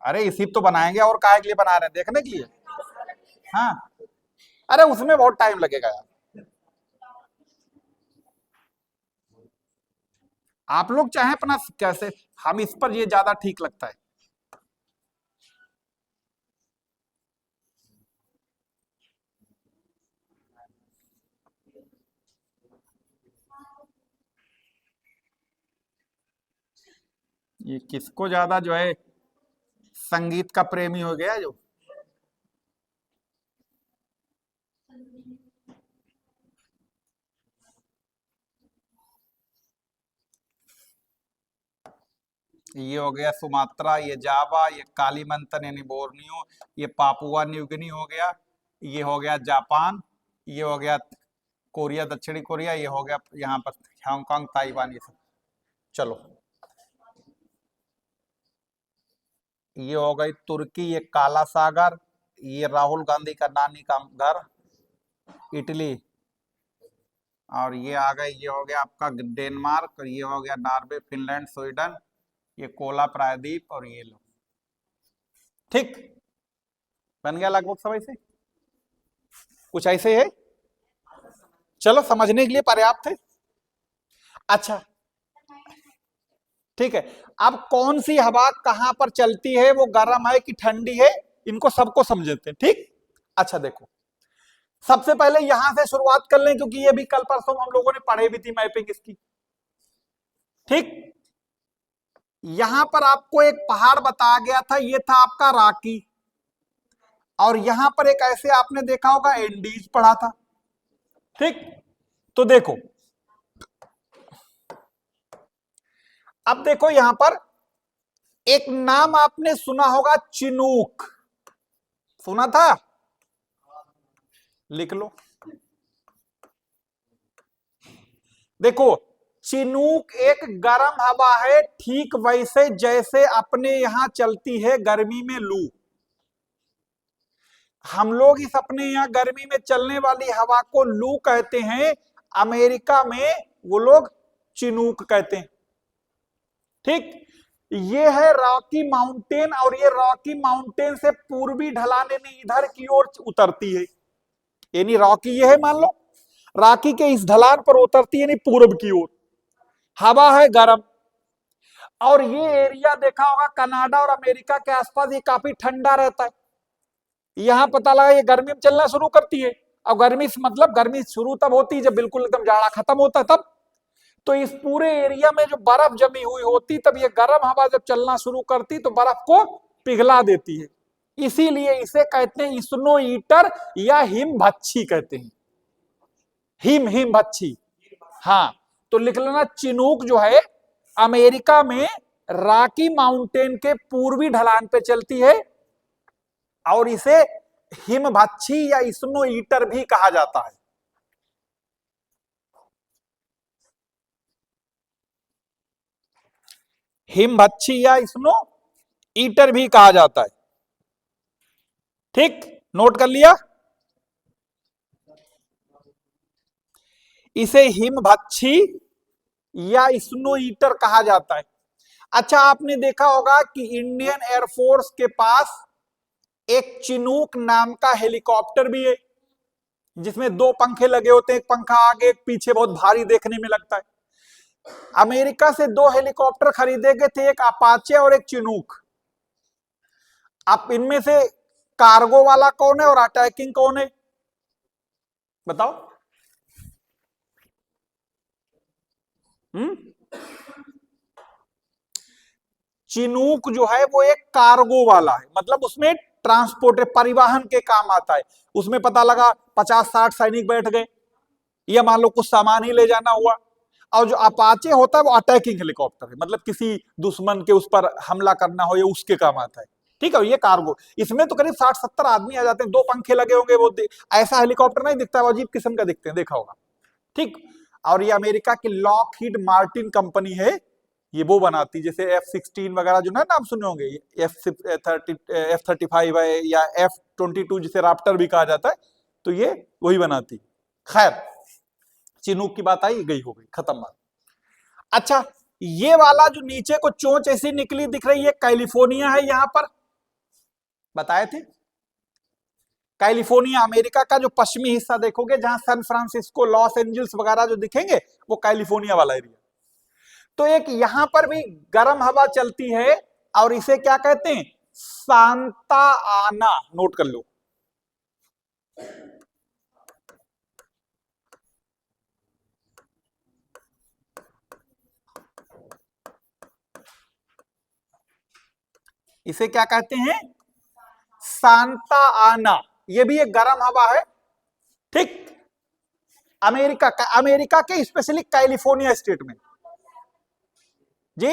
अरे इसी तो बनाएंगे, और काहे के लिए बना रहे हैं, देखने के लिए। हाँ, अरे उसमें बहुत टाइम लगेगा यार, आप लोग चाहे अपना कैसे, हम इस पर ये ज्यादा ठीक लगता है। ये किसको ज्यादा जो है संगीत का प्रेमी हो गया जो। ये हो गया सुमात्रा, ये जावा, ये कालीमंतन यानी बोर्नियो, ये पापुआ न्यू गिनी हो गया, ये हो गया जापान, ये हो गया कोरिया, दक्षिणी कोरिया, ये हो गया यहाँ पर हांगकांग, ताइवान, ये सब। चलो ये हो गई तुर्की, ये काला सागर, ये राहुल गांधी का नानी का घर इटली, और ये आ गई, ये हो गया आपका डेनमार्क, और ये हो गया नॉर्वे, फिनलैंड, स्वीडन, ये कोला प्रायद्वीप, और ये लो। ठीक, बन गया लगभग सब ऐसे, कुछ ऐसे है। चलो समझने के लिए पर्याप्त है। अच्छा ठीक है, अब कौन सी हवा कहां पर चलती है, वो गर्म है कि ठंडी है, इनको सबको समझते हैं। ठीक, अच्छा देखो, सबसे पहले यहां से शुरुआत कर लें, क्योंकि ये भी कल परसों हम लोगों ने पढ़े भी थी मैपिंग इसकी। ठीक, यहां पर आपको एक पहाड़ बताया गया था, ये था आपका राकी, और यहां पर एक ऐसे आपने देखा होगा एंडीज पढ़ा था। ठीक, तो देखो, अब देखो यहां पर एक नाम आपने सुना होगा, चिनूक, सुना था, लिख लो। देखो, चिनूक एक गर्म हवा है, ठीक वैसे जैसे अपने यहां चलती है गर्मी में लू। हम लोग इस अपने यहां गर्मी में चलने वाली हवा को लू कहते हैं, अमेरिका में वो लोग चिनूक कहते हैं। ठीक, ये है रॉकी माउंटेन, और ये रॉकी माउंटेन से पूर्वी ढलाने में इधर की ओर उतरती है, यानी रॉकी ये है, मान लो रॉकी के इस ढलान पर उतरती है, यानी पूर्व की ओर। हवा है गर्म, और ये एरिया देखा होगा कनाडा और अमेरिका के आसपास, ये काफी ठंडा रहता है। यहां पता लगा ये गर्मी में चलना शुरू करती है, और गर्मी से मतलब गर्मी शुरू तब होती है जब बिल्कुल एकदम जाड़ा खत्म होता है तब। तो इस पूरे एरिया में जो बर्फ जमी हुई होती, तब ये गर्म हवा जब चलना शुरू करती तो बर्फ को पिघला देती है, इसीलिए इसे कहते हैं स्नो ईटर या हिम भच्छी कहते हैं, हिम भच्छी। हाँ, तो लिख लेना, चिनूक जो है अमेरिका में रॉकी माउंटेन के पूर्वी ढलान पे चलती है, और इसे हिमभच्छी या स्नो ईटर भी कहा जाता है। हिमभच्छी या स्नो ईटर भी कहा जाता है। ठीक, नोट कर लिया, इसे हिमभच्छी या स्नो ईटर कहा जाता है। अच्छा, आपने देखा होगा कि इंडियन एयरफोर्स के पास एक चिनूक नाम का हेलीकॉप्टर भी है, जिसमें दो पंखे लगे होते हैं, एक पंखा आगे एक पीछे, बहुत भारी देखने में लगता है। अमेरिका से दो हेलीकॉप्टर खरीदे गए थे, एक अपाचे और एक चिनूक। अब इनमें से कार्गो वाला कौन है और अटैकिंग कौन है, बताओ। चिनूक जो है वो एक कार्गो वाला है, मतलब उसमें ट्रांसपोर्ट परिवहन के काम आता है। उसमें पता लगा 50-60 सैनिक बैठ गए, या मान लो कुछ सामान ही ले जाना हुआ। और जो अपाचे होता है वो अटैकिंग हेलीकॉप्टर है, मतलब किसी दुश्मन के उस पर हमला करना हो या उसके काम आता है। ठीक है, ये कार्गो, इसमें तो करीब 60-70 आदमी आ जाते हैं, दो पंखे लगे होंगे, वो ऐसा हेलीकॉप्टर नहीं दिखता है, अजीब किस्म का दिखते हैं, देखा होगा। ठीक, और ये अमेरिका की लॉकहीड मार्टिन कंपनी है, ये वो बनाती, जैसे F-16 वगैरह जो ना नाम सुने होंगे, F-35 है, या F-22 जिसे राप्टर भी कहा जाता है, तो ये वही बनाती। खैर, चिनूक की बात आई गई, हो गई, खत्म बात। अच्छा, ये वाला जो नीचे को चोंच ऐसी निकली दिख रही है, कैलिफोर्निया है, यहां पर बताए थे। कैलिफोर्निया अमेरिका का जो पश्चिमी हिस्सा देखोगे, जहां सैन फ्रांसिस्को, लॉस एंजल्स वगैरह जो दिखेंगे, वो कैलिफोर्निया वाला एरिया। तो एक यहां पर भी गर्म हवा चलती है, और इसे क्या कहते हैं, सांता आना, नोट कर लो। इसे क्या कहते हैं, सांता आना, ये भी एक गर्म हवा है। ठीक, अमेरिका के स्पेशली कैलिफोर्निया स्टेट में। जी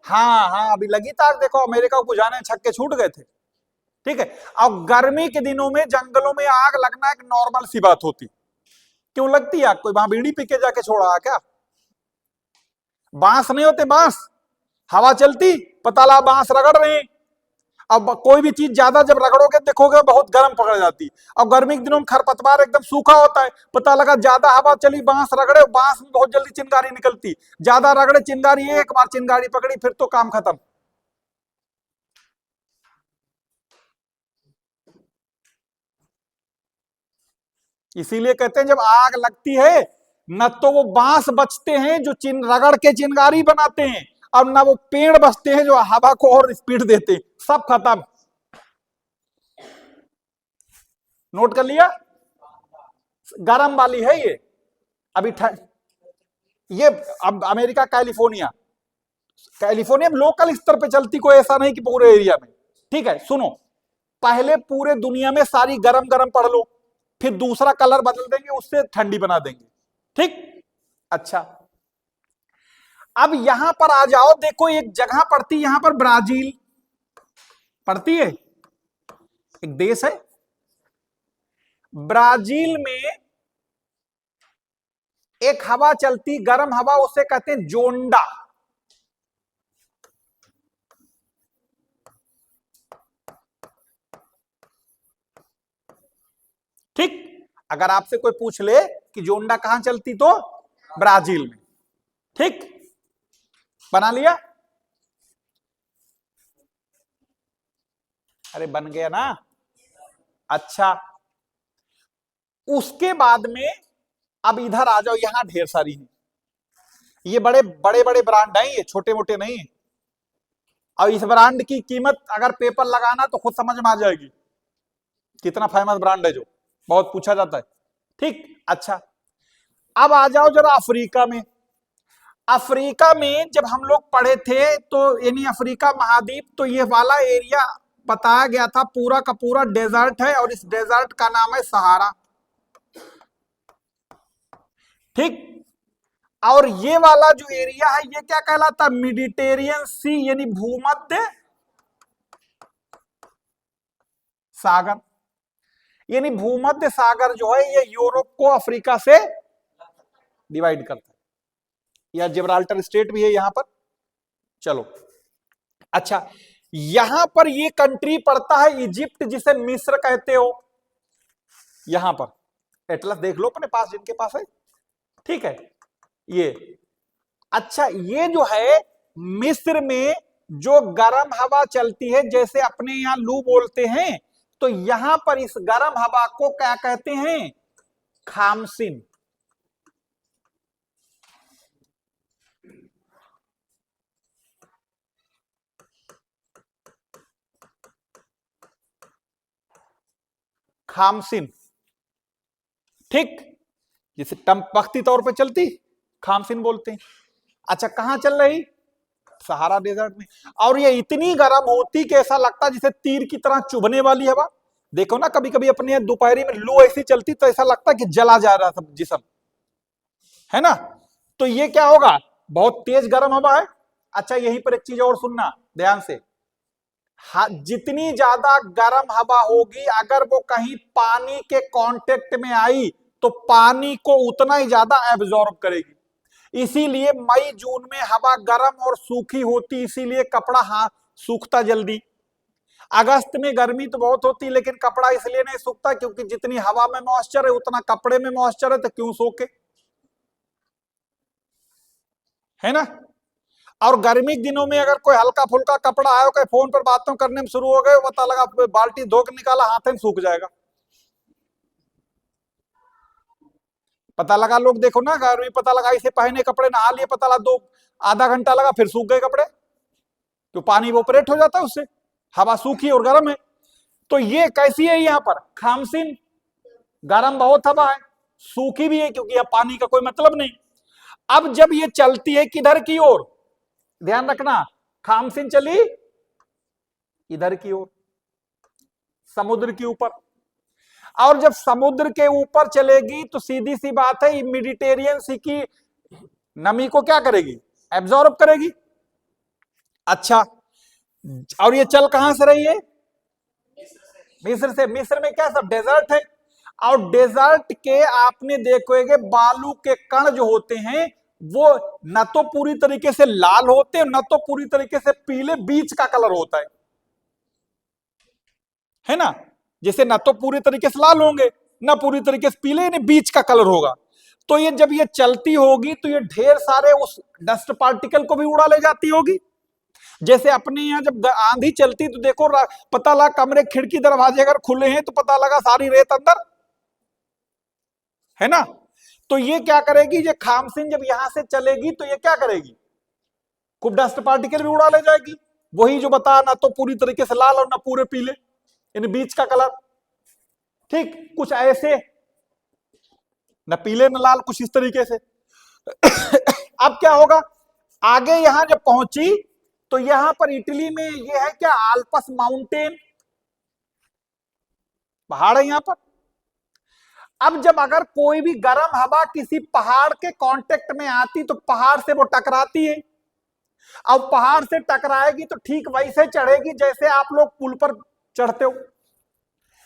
हाँ हाँ, अभी लगी तार, देखो अमेरिका को बुझाने छक्के छूट गए थे। ठीक है, अब गर्मी के दिनों में जंगलों में आग लगना एक नॉर्मल सी बात होती। क्यों लगती है आग, कोई वहां बीड़ी पी के जाके छोड़ा क्या? बांस नहीं होते, बांस, हवा चलती, पता लगा बांस रगड़ रहे हैं, अब कोई भी चीज ज्यादा जब रगड़ोगे देखोगे बहुत गर्म पकड़ जाती। अब गर्मी के दिनों में खरपतवार एकदम सूखा होता है, पता लगा ज्यादा हवा चली, बांस रगड़े, बांस में बहुत जल्दी चिंगारी निकलती, ज्यादा रगड़े चिंगारी, एक बार चिंगारी पकड़ी फिर तो काम खत्म। इसीलिए कहते हैं जब आग लगती है न तो वो बांस बचते हैं जो रगड़ के चिंगारी बनाते हैं, और न वो पेड़ बचते हैं जो हवा को और स्पीड देते हैं, सब खत्म। नोट कर लिया? गरम वाली है ये। अभी ये अब अमेरिका कैलिफोर्निया, कैलिफोर्निया में लोकल स्तर पे चलती, कोई ऐसा नहीं कि पूरे एरिया में। ठीक है, सुनो, पहले पूरे दुनिया में सारी गरम गरम पढ़ लो, फिर दूसरा कलर बदल देंगे, उससे ठंडी बना देंगे। ठीक, अच्छा अब यहां पर आ जाओ, देखो एक जगह पड़ती, यहां पर ब्राजील पड़ती है, एक देश है ब्राजील में, एक हवा चलती गर्म हवा, उसे कहते हैं जोंडा। ठीक, अगर आपसे कोई पूछ ले कि जोंडा कहां चलती तो ब्राजील में। ठीक, बना लिया? अरे बन गया ना। अच्छा, उसके बाद में अब इधर आ जाओ, यहां ढेर सारी है, ये बड़े बड़े बड़े ब्रांड हैं, ये छोटे मोटे नहीं है। और इस ब्रांड की कीमत अगर पेपर लगाना तो खुद समझ में आ जाएगी कितना फेमस ब्रांड है, जो बहुत पूछा जाता है। ठीक, अच्छा अब आ जाओ जरा अफ्रीका में। अफ्रीका में जब हम लोग पढ़े थे तो यानी अफ्रीका महाद्वीप, तो ये वाला एरिया बताया गया था पूरा का पूरा डेजर्ट है, और इस डेजर्ट का नाम है सहारा। ठीक, और ये वाला जो एरिया है ये क्या कहलाता? मेडिटेरियन सी, यानी भूमध्य सागर। यानी भूमध्य सागर जो है ये यूरोप को अफ्रीका से डिवाइड करता है, या जिब्राल्टर स्टेट भी है यहां पर। चलो, अच्छा यहां पर ये कंट्री पड़ता है इजिप्ट, जिसे मिस्र कहते हो। यहां पर एटलस देख लो अपने पास, जिनके पास है। ठीक है, ये अच्छा, ये जो है मिस्र में जो गर्म हवा चलती है, जैसे अपने यहां लू बोलते हैं, तो यहां पर इस गर्म हवा को क्या कहते हैं? खामसिन। खामसिन, ठीक, जिसे वक्ती तौर पे चलती खामसिन बोलते हैं। अच्छा, कहां चल रही? सहारा डेजर्ट में। और ये इतनी गर्म होती कि ऐसा लगता जैसे तीर की तरह चुभने वाली हवा। देखो ना, कभी कभी अपने दोपहरी में लू ऐसी चलती तो ऐसा लगता कि जला जा रहा सब जिसम, है ना? तो ये क्या होगा? बहुत तेज गर्म हवा है। अच्छा, यहीं पर एक चीज और सुनना ध्यान से, जितनी ज्यादा गर्म हवा होगी, अगर वो कहीं पानी के कांटेक्ट में आई तो पानी को उतना ही ज्यादा एब्जॉर्ब करेगी। इसीलिए मई जून में हवा गर्म और सूखी होती, इसीलिए कपड़ा सूखता जल्दी। अगस्त में गर्मी तो बहुत होती, लेकिन कपड़ा इसलिए नहीं सूखता क्योंकि जितनी हवा में मॉइस्चर है उतना कपड़े में मॉइस्चर है, तो क्यों सूखे, है ना? और गर्मी के दिनों में अगर कोई हल्का फुल्का कपड़ा आया, कोई फोन पर बातों करने में शुरू हो गए, पता लगा बाल्टी धो के निकाला, हाथ में सूख जाएगा। पता लगा, लोग देखो ना, गर्मी पता लगा इसे पहने कपड़े, नहा लिए, पता लगा दो आधा घंटा लगा फिर सूख गए कपड़े, तो पानी इवोपरेट हो जाता है उससे, हवा सूखी और गर्म है। तो ये कैसी है? यहां पर खामसिन, गर्म बहुत हवा है, सूखी भी है क्योंकि अब पानी का कोई मतलब नहीं। अब जब ये चलती है किधर की ओर, ध्यान रखना, खामसिन चली इधर की ओर, समुद्र के ऊपर। और जब समुद्र के ऊपर चलेगी तो सीधी सी बात है, मेडिटेरियन सी की नमी को क्या करेगी? एब्जॉर्ब करेगी। अच्छा, और ये चल कहां से रही है? मिस्र से। मिस्र में क्या सब डेजर्ट है, और डेजर्ट के आपने देखोगे बालू के कण जो होते हैं वो न तो पूरी तरीके से लाल होते हैं, न तो पूरी तरीके से पीले, बीच का कलर होता है। है ना। जैसे ना तो पूरी तरीके से लाल होंगे ना पूरी तरीके से पीले, यानी बीच का कलर होगा। तो ये जब ये चलती होगी तो ये ढेर सारे उस डस्ट पार्टिकल को भी उड़ा ले जाती होगी। जैसे अपने यहाँ जब आंधी चलती तो देखो पता लगा कमरे खिड़की दरवाजे अगर खुले हैं तो पता लगा सारी रेत अंदर, है ना। तो ये क्या करेगी, ये खामसिन जब यहां से चलेगी तो ये क्या करेगी, खूब डस्ट पार्टिकल भी उड़ा ले जाएगी। वही जो बता, ना तो पूरी तरीके से लाल और ना पूरे पीले, यानी बीच का कलर। ठीक, कुछ ऐसे, न पीले न लाल, कुछ इस तरीके से। अब क्या होगा, आगे यहां जब पहुंची तो यहां पर इटली में ये है क्या, आल्पस माउंटेन, पहाड़ है यहां पर। अब जब अगर कोई भी गर्म हवा किसी पहाड़ के कांटेक्ट में आती तो पहाड़ से वो टकराती है। अब पहाड़ से टकराएगी तो ठीक वैसे चढ़ेगी जैसे आप लोग पुल पर चढ़ते हो।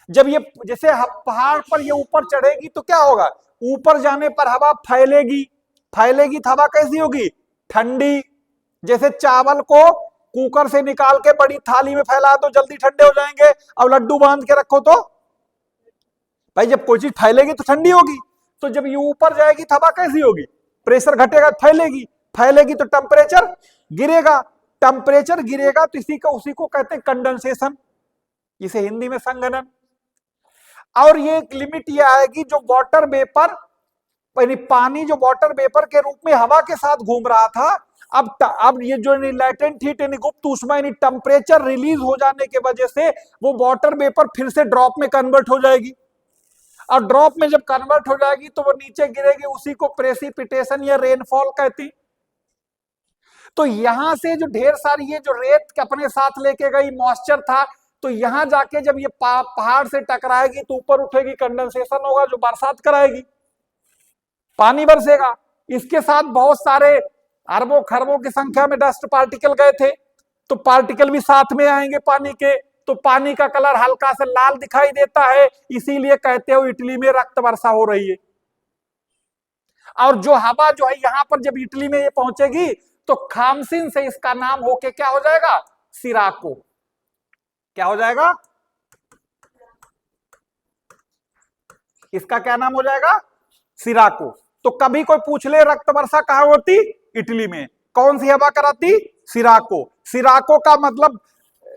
जब ये जैसे पहाड़ पर ये ऊपर चढ़ेगी तो क्या होगा, ऊपर जाने पर हवा फैलेगी, फैलेगी तो हवा कैसी होगी, ठंडी। जैसे चावल को कुकर से निकाल के बड़ी थाली में फैला दो जल्दी ठंडे हो जाएंगे, अब लड्डू बांध के रखो तो भाई जब कोई चीज फैलेगी तो ठंडी होगी। तो जब ये ऊपर जाएगी तो हवा कैसी होगी, प्रेशर घटेगा, फैलेगी, फैलेगी तो टेम्परेचर गिरेगा, टेम्परेचर गिरेगा तो उसी को कहते हैं कंडेंसेशन, इसे हिंदी में संघनन। और ये एक लिमिट ये आएगी, जो वाटर वेपर यानी पानी जो वाटर वेपर के रूप में हवा के साथ घूम रहा था, अब ये जो लैटेंट हीट यानी गुप्त ऊष्मा यानी टेम्परेचर रिलीज हो जाने की वजह से वो वाटर वेपर फिर से ड्रॉप में कन्वर्ट हो जाएगी। और ड्रॉप में जब कन्वर्ट हो जाएगी तो वो नीचे गिरेगी, उसी को प्रेसिपिटेशन या रेनफॉल कहती। तो यहां से जो ढेर सारी ये जो रेत अपने साथ लेके गई मॉइस्चर था, तो यहां जाके जब ये पहाड़ से टकराएगी तो ऊपर उठेगी, कंडेंसेशन होगा जो बरसात कराएगी, पानी बरसेगा। इसके साथ बहुत सारे अरबों खरबों की संख्या में डस्ट पार्टिकल गए थे, तो पार्टिकल भी साथ में आएंगे पानी के, तो पानी का कलर हल्का सा लाल दिखाई देता है, इसीलिए कहते हो इटली में रक्त वर्षा हो रही है। और जो हवा जो है यहां पर जब इटली में ये पहुंचेगी तो खामसिन से इसका नाम होके क्या हो जाएगा, सिराको। क्या हो जाएगा, इसका क्या नाम हो जाएगा, सिराको। तो कभी कोई पूछ ले रक्त वर्षा कहां होती, इटली में, कौन सी हवा कराती, सिराको। सिराको का मतलब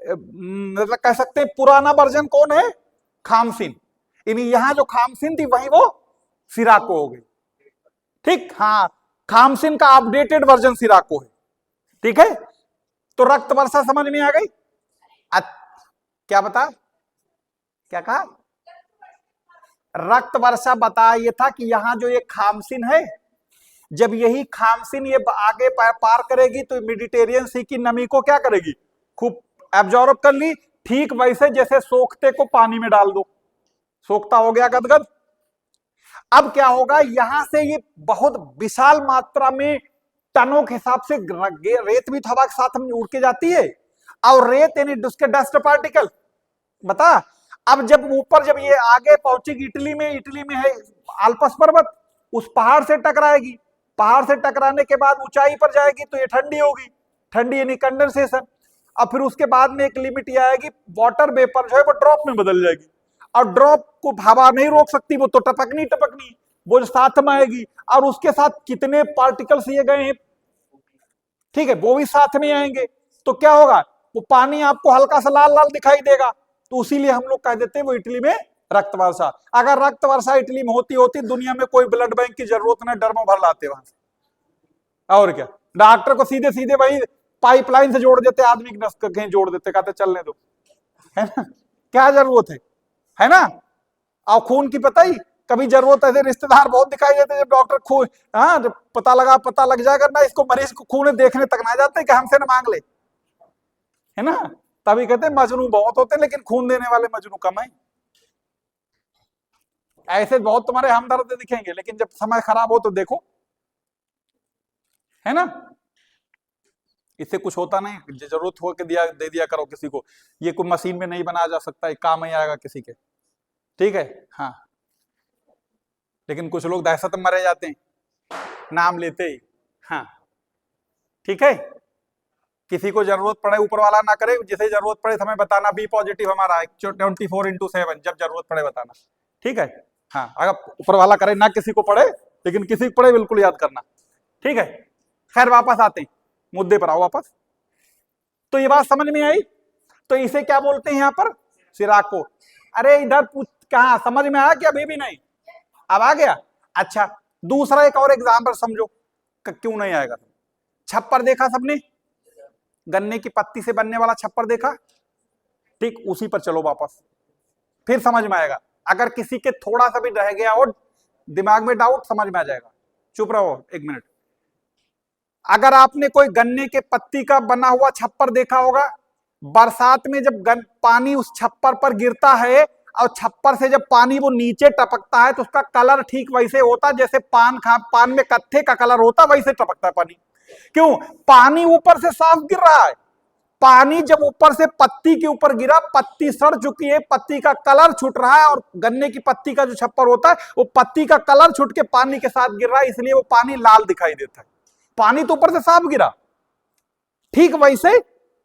कह सकते हैं पुराना वर्जन कौन है, खामसिन, यानी यहां जो खामसिन थी वही वो सिराको हो गई। ठीक, हाँ, खामसिन का अपडेटेड वर्जन सिराको है। ठीक है, तो रक्त वर्षा समझ में आ गई। क्या बता, क्या कहा, रक्त वर्षा बताया ये था कि यहां जो ये खामसिन है, जब यही खामसिन ये आगे पार करेगी तो मेडिटेरियन सी की नमी को क्या करेगी, खूब एब्जॉर्ब कर ली। ठीक वैसे जैसे सोखते को पानी में डाल दो, सोखता हो गया गदगद। अब क्या होगा, यहां से ये बहुत विशाल मात्रा में टनों के हिसाब से रेत भी हवा के साथ में उड़ के जाती है, और रेत यानी उसके डस्ट पार्टिकल बता। अब जब ऊपर जब ये आगे पहुंचेगी इटली में है आल्पस पर्वत, उस पहाड़ से टकराएगी, पहाड़ से टकराने के बाद ऊंचाई पर जाएगी तो ये ठंडी होगी, ठंडी यानी कंडेंसेशन। और फिर उसके बाद में एक लिमिट ये आएगी, वाटर वेपर जो है वो ड्रॉप में बदल जाएगी, और ड्रॉप को हवा नहीं रोक सकती, वो तो टपकनी टपकनी वो जो साथ में आएगी, और उसके साथ कितने पार्टिकल्स ये गए हैं, ठीक है, वो भी साथ में आएंगे। तो क्या होगा, वो पानी आपको हल्का सा लाल लाल दिखाई देगा, तो इसीलिए हम लोग कह देते हैं वो इटली में रक्त वर्षा। अगर रक्त वर्षा इटली में होती दुनिया में कोई ब्लड बैंक की जरूरत नहीं, डरमो भर लाते वहां से। और क्या, डॉक्टर को सीधे सीधे वही पाइपलाइन से जोड़ देते, आदमी की नस कहीं जोड़ देते, कहते चलने दो, है ना, क्या जरूरत है ना। और खून की पता ही कभी जरूरत है, रिश्तेदार बहुत दिखाई देते, जब डॉक्टर खून, हाँ, जब पता लग जाएगा ना इसको, मरीज को खून देखने तक ना जाते कि हमसे ना मांग ले, है ना। तभी कहते हैं मजनू बहुत होते हैं लेकिन खून देने वाले मजनू कम है। ऐसे बहुत तुम्हारे हमदर्द दिखेंगे, लेकिन जब समय खराब हो तो देखो, है ना। इससे कुछ होता नहीं, जरूरत हो के दे दिया करो किसी को, ये कोई मशीन में नहीं बनाया जा सकता, काम ही आएगा किसी के, ठीक है, हाँ। लेकिन कुछ लोग दहशत में मरे जाते हैं नाम लेते ही, हाँ, ठीक है। किसी को जरूरत पड़े ऊपर वाला ना करे, जिसे जरूरत पड़े हमें बताना, बी पॉजिटिव हमारा 24/7 जब जरूरत पड़े बताना, ठीक है। हाँ, अगर ऊपर वाला करे ना किसी को पड़े, लेकिन किसी को पड़े बिल्कुल याद करना, ठीक है। खैर वापस आते हैं मुद्दे पर, आओ वापस। तो ये बात समझ में आई। तो इसे क्या बोलते हैं यहां पर, सिराको। अरे इधर पूछ, कहा समझ में आया कि अभी भी नहीं, अब आ गया। अच्छा दूसरा एक और एग्जाम्पल समझो, क्यों नहीं आएगा। छप्पर देखा सबने, गन्ने की पत्ती से बनने वाला छप्पर देखा, ठीक, उसी पर चलो वापस, फिर समझ में आएगा। अगर किसी के थोड़ा सा भी रह गया और दिमाग में डाउट, समझ में आ जाएगा। चुप रहो एक मिनट। अगर आपने कोई गन्ने के पत्ती का बना हुआ छप्पर देखा होगा, बरसात में जब पानी उस छप्पर पर गिरता है और छप्पर से जब पानी वो नीचे टपकता है तो उसका कलर ठीक वैसे होता है जैसे पान में कत्थे का कलर होता, वैसे टपकता है पानी। क्यों? पानी ऊपर से साफ गिर रहा है। पानी जब ऊपर से पत्ती के ऊपर गिरा, पत्ती सड़ चुकी है, पत्ती का कलर छूट रहा है, और गन्ने की पत्ती का जो छप्पर होता है वो पत्ती का कलर छूट के पानी के साथ गिर रहा है, इसलिए वो पानी लाल दिखाई देता है। पानी तो ऊपर से साफ गिरा, ठीक वैसे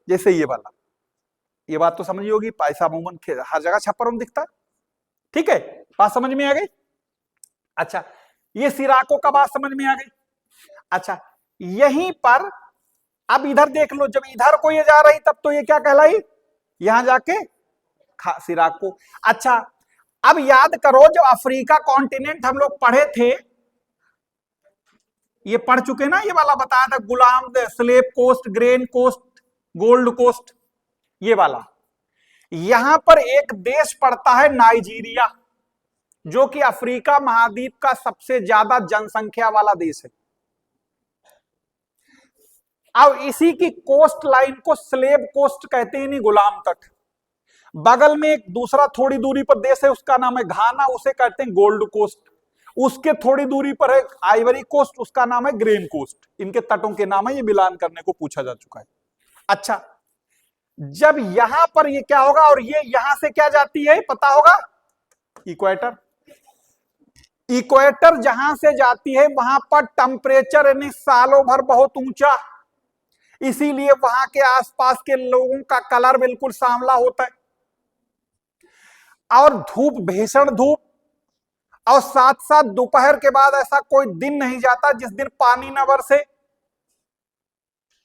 जैसे ये वाला। ये बात तो समझी होगी, पैसा अमूमन हर जगह छप्पर में दिखता है, ठीक है, बात समझ में आ गई। अच्छा ये सिराको का बात समझ में आ गई। अच्छा यहीं पर अब इधर देख लो, जब इधर को ये जा रही तब तो ये क्या कहलाई, यहां जाके सिराको। अच्छा अब याद करो, जब अफ्रीका कॉन्टिनेंट हम लोग पढ़े थे, ये पढ़ चुके ना, ये वाला बताया था, गुलाम slave coast, grain coast, gold coast, ये वाला। यहां पर एक देश पड़ता है नाइजीरिया, जो कि अफ्रीका महाद्वीप का सबसे ज्यादा जनसंख्या वाला देश है। अब इसी की कोस्ट लाइन को स्लेव कोस्ट कहते हैं, नहीं गुलाम तट। बगल में एक दूसरा थोड़ी दूरी पर देश है, उसका नाम है घाना, उसे कहते हैं गोल्ड कोस्ट। उसके थोड़ी दूरी पर है आइवरी कोस्ट, उसका नाम है ग्रेन कोस्ट। इनके तटों के नाम है, ये मिलान करने को पूछा जा चुका है। अच्छा जब यहां पर ये क्या होगा, और ये यहां से क्या जाती है पता होगा, इक्वेटर। इक्वेटर जहां से जाती है वहां पर टेम्परेचर यानी सालों भर बहुत ऊंचा, इसीलिए वहां के आसपास के लोगों का कलर बिल्कुल सांवला होता है। और धूप, भीषण धूप, और साथ साथ दोपहर के बाद ऐसा कोई दिन नहीं जाता जिस दिन पानी न बरसे।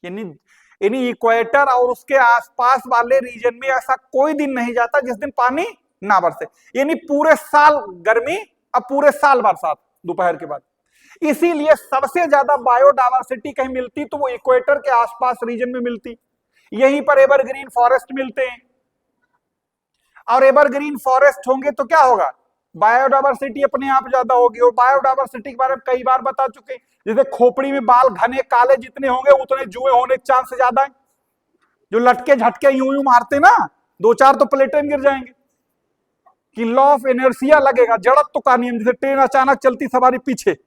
यानी इक्वेटर और उसके आसपास वाले रीजन में ऐसा कोई दिन नहीं जाता जिस दिन पानी ना बरसे। यानी पूरे साल गर्मी और पूरे साल बरसात दोपहर के बाद। इसीलिए सबसे ज्यादा बायोडायवर्सिटी कहीं मिलती तो वो इक्वेटर के आसपास रीजन में मिलती। यहीं पर एवरग्रीन फॉरेस्ट मिलते हैं, और एवरग्रीन फॉरेस्ट होंगे तो क्या होगा, बायोडायवर्सिटी अपने आप ज्यादा होगी। और बायोडायवर्सिटी के बारे में कई बार बता चुके हैं, जैसे खोपड़ी में बाल घने काले जितने होंगे उतने जुए होने के चांस ज्यादा है। जो लटके झटके यूं यूं मारते ना, 2-4 तो प्लेटें गिर जाएंगे। कि लॉ ऑफ इनर्शिया लगेगा, जड़त्व का नियम, जैसे ट्रेन अचानक चलती सवारी पीछे,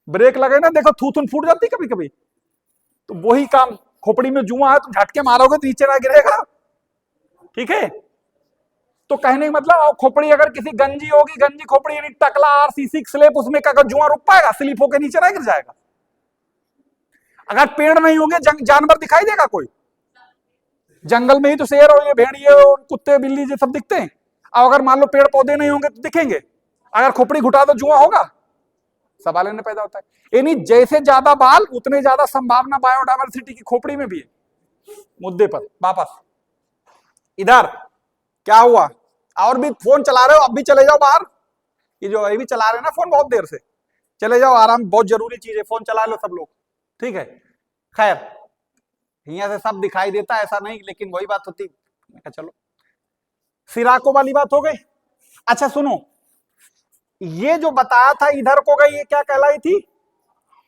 ब्रेक लगे ना, देखो थूथन फूट जाती कभी कभी, तो वही काम, खोपड़ी में जुआ है तो झटके मारोगे तो नीचे ना गिरेगा, ठीक है। तो कहने का मतलब, और खोपड़ी अगर किसी गंजी होगी, गंजी खोपड़ी यानी टकला RC6 स्लेप, उसमें अगर जुआ रुक पाएगा, स्लिप होकर नीचे ना गिर जाएगा। अगर पेड़ नहीं होंगे जानवर दिखाई देगा कोई, जंगल में ही तो शेर और ये भेड़िए और कुत्ते बिल्ली ये सब दिखते हैं। और अगर मान लो पेड़ पौधे नहीं होंगे तो दिखेंगे, अगर खोपड़ी घुटा दो जुआ होगा, सवाल इन्हें पैदा होता है। यानी जैसे ज्यादा बाल उतने ज्यादा संभावना बायोडायवर्सिटी की खोपड़ी में भी है। मुद्दे पर वापस, इधर क्या हुआ, और भी फोन चला रहे हो, अब भी चले जाओ बाहर। ये जो अभी चला रहे हैं ना फोन बहुत देर से, चले जाओ आराम, बहुत जरूरी चीज है, फोन चला लो सब लोग, ठीक है। खैर यहां से सब दिखाई देता है ऐसा नहीं, लेकिन वही बात होती, चलो सिराको वाली बात हो गई। अच्छा सुनो, ये जो बताया था इधर को गई, ये क्या कहलाई थी,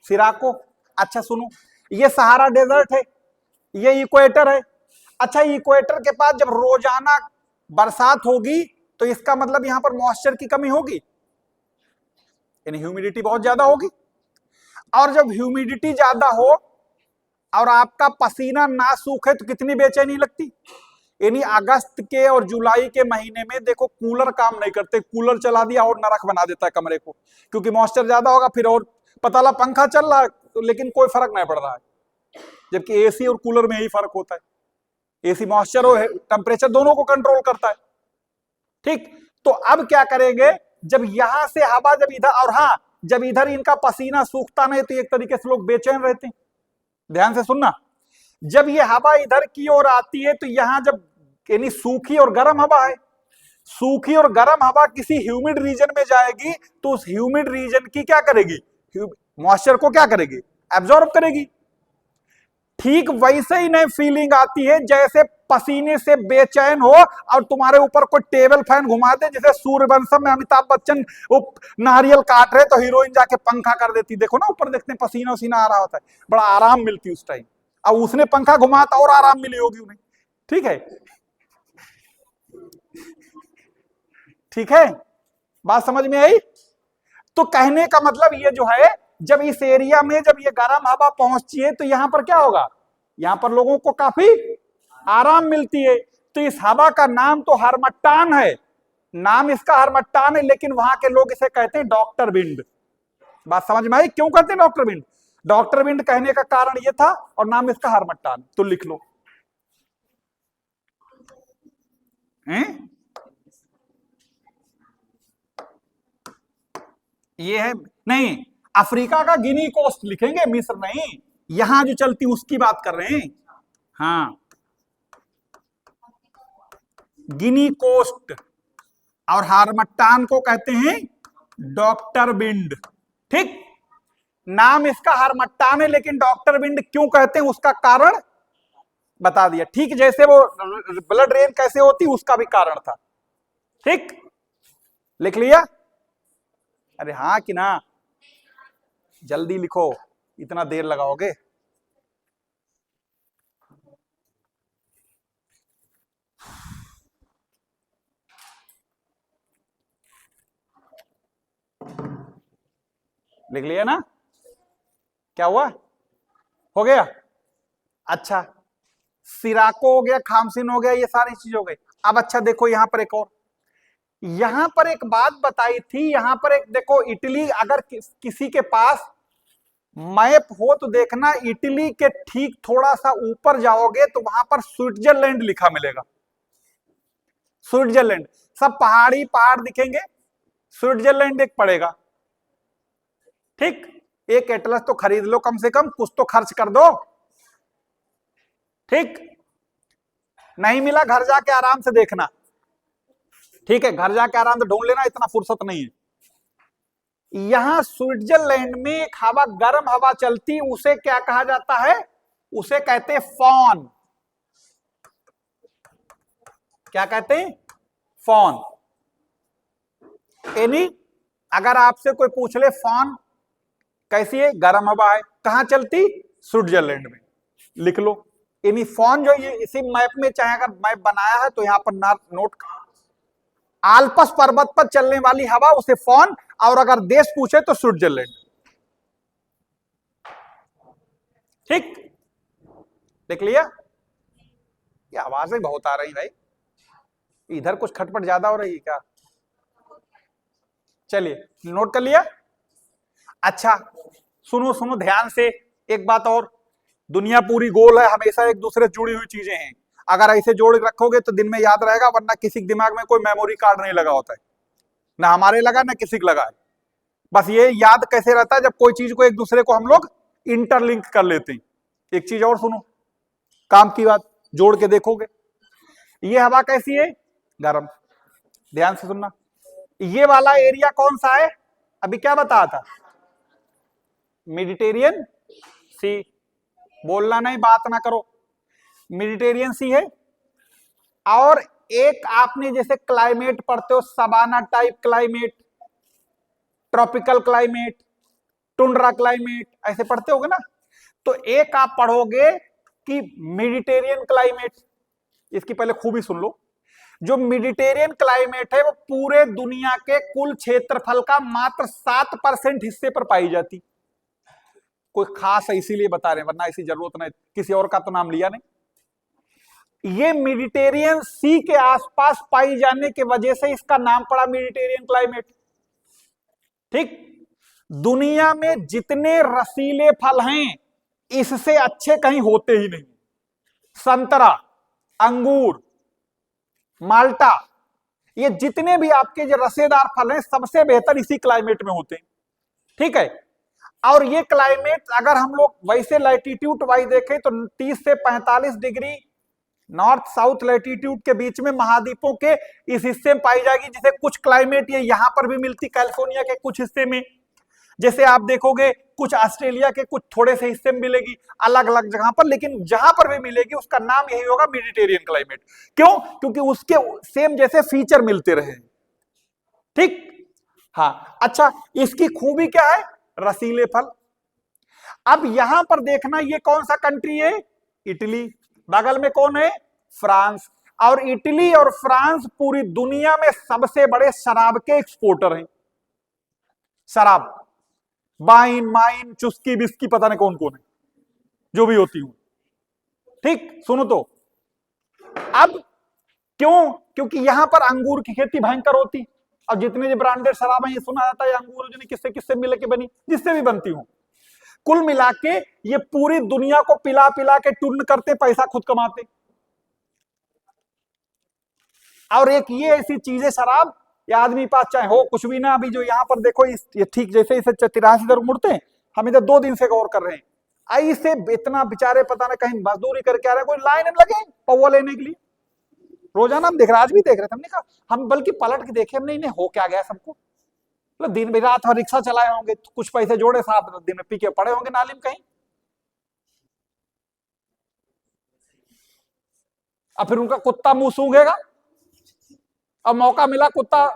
सिराको। अच्छा सुनो, ये सहारा डेजर्ट है, ये इक्वेटर है। अच्छा इक्वेटर के पास जब रोजाना बरसात होगी तो इसका मतलब यहां पर मॉइस्चर की कमी होगी, यानी ह्यूमिडिटी बहुत ज्यादा होगी। और जब ह्यूमिडिटी ज्यादा हो और आपका पसीना ना सूखे तो कितनी बेचैनी लगती। यानी अगस्त के और जुलाई के महीने में देखो कूलर काम नहीं करते, कूलर चला दिया और नरक बना देता है कमरे को, क्योंकि मॉइस्चर ज्यादा होगा। फिर और पता लगा पंखा चल रहा है लेकिन कोई फर्क नहीं पड़ रहा है, जबकि एसी और कूलर में यही फर्क होता है। एसी मॉइस्चर और टेम्परेचर दोनों को कंट्रोल करता है। ठीक, तो अब क्या करेंगे, जब यहां से हवा जब इधर, और हाँ जब इधर इनका पसीना सूखता नहीं तो एक तरीके से लोग बेचैन रहते हैं। ध्यान से सुनना, जब ये हवा इधर की ओर आती है तो यहां जब यानी सूखी और गर्म हवा है, सूखी और गर्म हवा किसी ह्यूमिड रीजन में जाएगी तो उस ह्यूमिड रीजन की क्या करेगी, मॉइस्चर को क्या करेगी, एब्जॉर्ब करेगी। ठीक वैसे ही नहीं फीलिंग आती है जैसे पसीने से बेचैन हो और तुम्हारे ऊपर कोई टेबल फैन घुमा दे, जैसे सूर्यवंशम में अमिताभ बच्चन वो नारियल काट रहे तो हीरोइन जाके पंखा कर देती, देखो ना ऊपर देखते हैं पसीना उसीना आ रहा होता है, बड़ा आराम मिलती उस टाइम। अब उसने पंखा घुमाता और आराम मिली होगी उन्हें। ठीक है, ठीक है, बात समझ में आई। तो कहने का मतलब ये जो है, जब इस एरिया में जब ये गर्म हवा पहुंचती है तो यहां पर क्या होगा, यहां पर लोगों को काफी आराम मिलती है। तो इस हवा का नाम तो हरमट्टान है, नाम इसका हरमट्टान है, लेकिन वहां के लोग इसे कहते हैं डॉक्टर विंड। बात समझ में आई क्यों कहते हैं डॉक्टर विंड। डॉक्टर विंड कहने का कारण यह था और नाम इसका हरमट्टान, तो लिख लो। ये है नहीं, अफ्रीका का गिनी कोस्ट लिखेंगे, मिस्र नहीं, यहां जो चलती उसकी बात कर रहे हैं। हाँ, गिनी कोस्ट और हारमट्टान को कहते हैं डॉक्टर विंड। ठीक, नाम इसका हारमट्टान है, लेकिन डॉक्टर विंड क्यों कहते हैं उसका कारण बता दिया। ठीक, जैसे वो ब्लड रेन कैसे होती उसका भी कारण था। ठीक, लिख लिया। अरे हाँ कि ना, जल्दी लिखो, इतना देर लगाओगे। लिख लिया ना, क्या हुआ, हो गया। अच्छा, सिराको हो गया, खामसिन हो गया, ये सारी चीज हो गई। अब अच्छा देखो यहां पर एक और, यहां पर एक बात बताई थी, यहां पर एक देखो, इटली अगर किसी के पास मैप हो तो देखना, इटली के ठीक थोड़ा सा ऊपर जाओगे तो वहां पर स्विट्जरलैंड लिखा मिलेगा। स्विट्जरलैंड, सब पहाड़ी पहाड़ दिखेंगे, स्विट्जरलैंड एक पड़ेगा। ठीक, एक एटलस तो खरीद लो, कम से कम कुछ तो खर्च कर दो। ठीक, नहीं मिला घर जाके आराम से देखना। ठीक है, घर जाके आराम से ढूंढ लेना, इतना फुर्सत नहीं है। यहां स्विट्जरलैंड में एक हवा, गर्म हवा चलती, उसे क्या कहा जाता है, उसे कहते हैं फॉन। क्या कहते हैं, फॉन। यानी अगर आपसे कोई पूछ ले फॉन कैसी है, गर्म हवा है, कहां चलती, स्विट्जरलैंड में, लिख लो। यानी फॉन जो ये इसी मैप में, चाहे अगर मैप बनाया है तो यहां पर नोट, आल्पस पर्वत पर चलने वाली हवा उसे फॉन, और अगर देश पूछे तो स्विट्जरलैंड। ठीक, देख लिया। ये आवाजें बहुत आ रही भाई, इधर कुछ खटपट ज्यादा हो रही है क्या, चलिए नोट कर लिया। अच्छा सुनो सुनो ध्यान से, एक बात और, दुनिया पूरी गोल है, हमेशा एक दूसरे से जुड़ी हुई चीजें हैं। अगर ऐसे जोड़ रखोगे तो दिन में याद रहेगा, वरना किसी के दिमाग में कोई मेमोरी कार्ड नहीं लगा होता है, ना हमारे लगा ना किसी को लगा है। बस ये याद कैसे रहता है, जब कोई चीज को एक दूसरे को हम लोग इंटरलिंक कर लेते हैं। एक चीज और सुनो, काम की बात, जोड़ के देखोगे। ये हवा कैसी है, गर्म, ध्यान से सुनना। ये वाला एरिया कौन सा है, अभी क्या बताया था, मेडिटेरियन सी। बोलना नहीं, बात ना करो, मेडिटेरियन सी है। और एक आपने जैसे क्लाइमेट पढ़ते हो, savanna type climate, tropical climate, tundra climate, ऐसे पढ़ते होगे ना। तो एक आप पढ़ोगे कि मेडिटेरियन क्लाइमेट, इसकी पहले खूबी सुन लो। जो मेडिटेरियन क्लाइमेट है वो पूरे दुनिया के कुल क्षेत्रफल का मात्र 7% हिस्से पर पाई जाती। कोई खास है इसीलिए बता रहे हैं, वरना ऐसी जरूरत नहीं, किसी और का तो नाम लिया नहीं। ये मेडिटेरियन सी के आसपास पाई जाने के वजह से इसका नाम पड़ा मेडिटेरियन क्लाइमेट। ठीक, दुनिया में जितने रसीले फल हैं इससे अच्छे कहीं होते ही नहीं। संतरा, अंगूर, माल्टा, ये जितने भी आपके जो रसेदार फल हैं सबसे बेहतर इसी क्लाइमेट में होते हैं। ठीक है, और ये क्लाइमेट अगर हम लोग वैसे लैटिट्यूड वाइज देखें तो 30 से 45 डिग्री नॉर्थ साउथ लैटिट्यूड के बीच में महाद्वीपों के इस हिस्से में पाई जाएगी। जिसे कुछ क्लाइमेट ये यहां पर भी मिलती कैलिफोर्निया के कुछ हिस्से में, जैसे आप देखोगे कुछ ऑस्ट्रेलिया के कुछ थोड़े से हिस्से में मिलेगी अलग अलग जगह पर, लेकिन जहां पर भी मिलेगी उसका नाम यही होगा मेडिटेरियन क्लाइमेट। क्यों? क्योंकि उसके सेम जैसे फीचर मिलते रहे। ठीक, हाँ। अच्छा, इसकी खूबी क्या है? रसीले फल। अब यहां पर देखना ये कौन सा कंट्री है? इटली। बगल में कौन है? फ्रांस। और इटली और फ्रांस पूरी दुनिया में सबसे बड़े शराब के एक्सपोर्टर हैं। शराब, वाइन, माइन, चुस्की, बिस्की, पता नहीं कौन कौन है जो भी होती हूं। ठीक, सुनो तो अब क्यों? क्योंकि यहां पर अंगूर की खेती भयंकर होती, और जितने जो ब्रांडेड शराब है ये सुना जाता है अंगूर जो किससे किससे मिल के बनी, जिससे भी बनती हूं। कुल मिला के ये पूरी दुनिया को पिला पिला के टूर्न करते, पैसा खुद कमाते। और एक ये ऐसी चीज है शराब, ये आदमी पास चाहे हो कुछ भी ना, अभी जो यहां पर देखो ये ठीक जैसे इसे 83 इधर मुड़ते हैं, हम इधर 2 दिन से गौर कर रहे हैं, ऐसे इतना बेचारे पता ना कहीं मजदूरी करके आ रहे हैं, कोई लाइन में लगे पौवा लेने के लिए। रोजाना हम देख रहे, आज भी देख रहे थे, हमने कहा हम बल्कि पलट के देखे, हमने इन्हें हो क्या गया सबको, मतलब दिन भी रात भर रिक्शा चलाए होंगे, कुछ पैसे जोड़े साहब, दिन में पी के पड़े होंगे नाली में कहीं, और फिर उनका कुत्ता मुंह सूंघेगा, अब मौका मिला कुत्ता,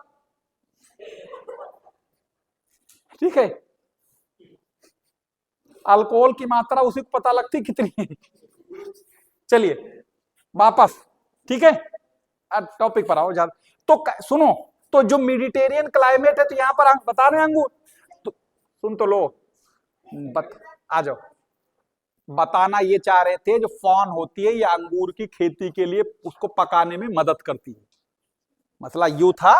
ठीक है, अल्कोहल की मात्रा उसी को पता लगती कितनी है। चलिए वापस, ठीक है, टॉपिक पर आओ ज्यादा। तो सुनो, तो जो मेडिटेरियन क्लाइमेट है तो यहां पर बता रहे हैं अंगूर, तो सुन तो लो, आ जाओ। बताना ये चाह रहे थे जो फॉन होती है ये अंगूर की खेती के लिए उसको पकाने में मदद करती है। मसला यूं था,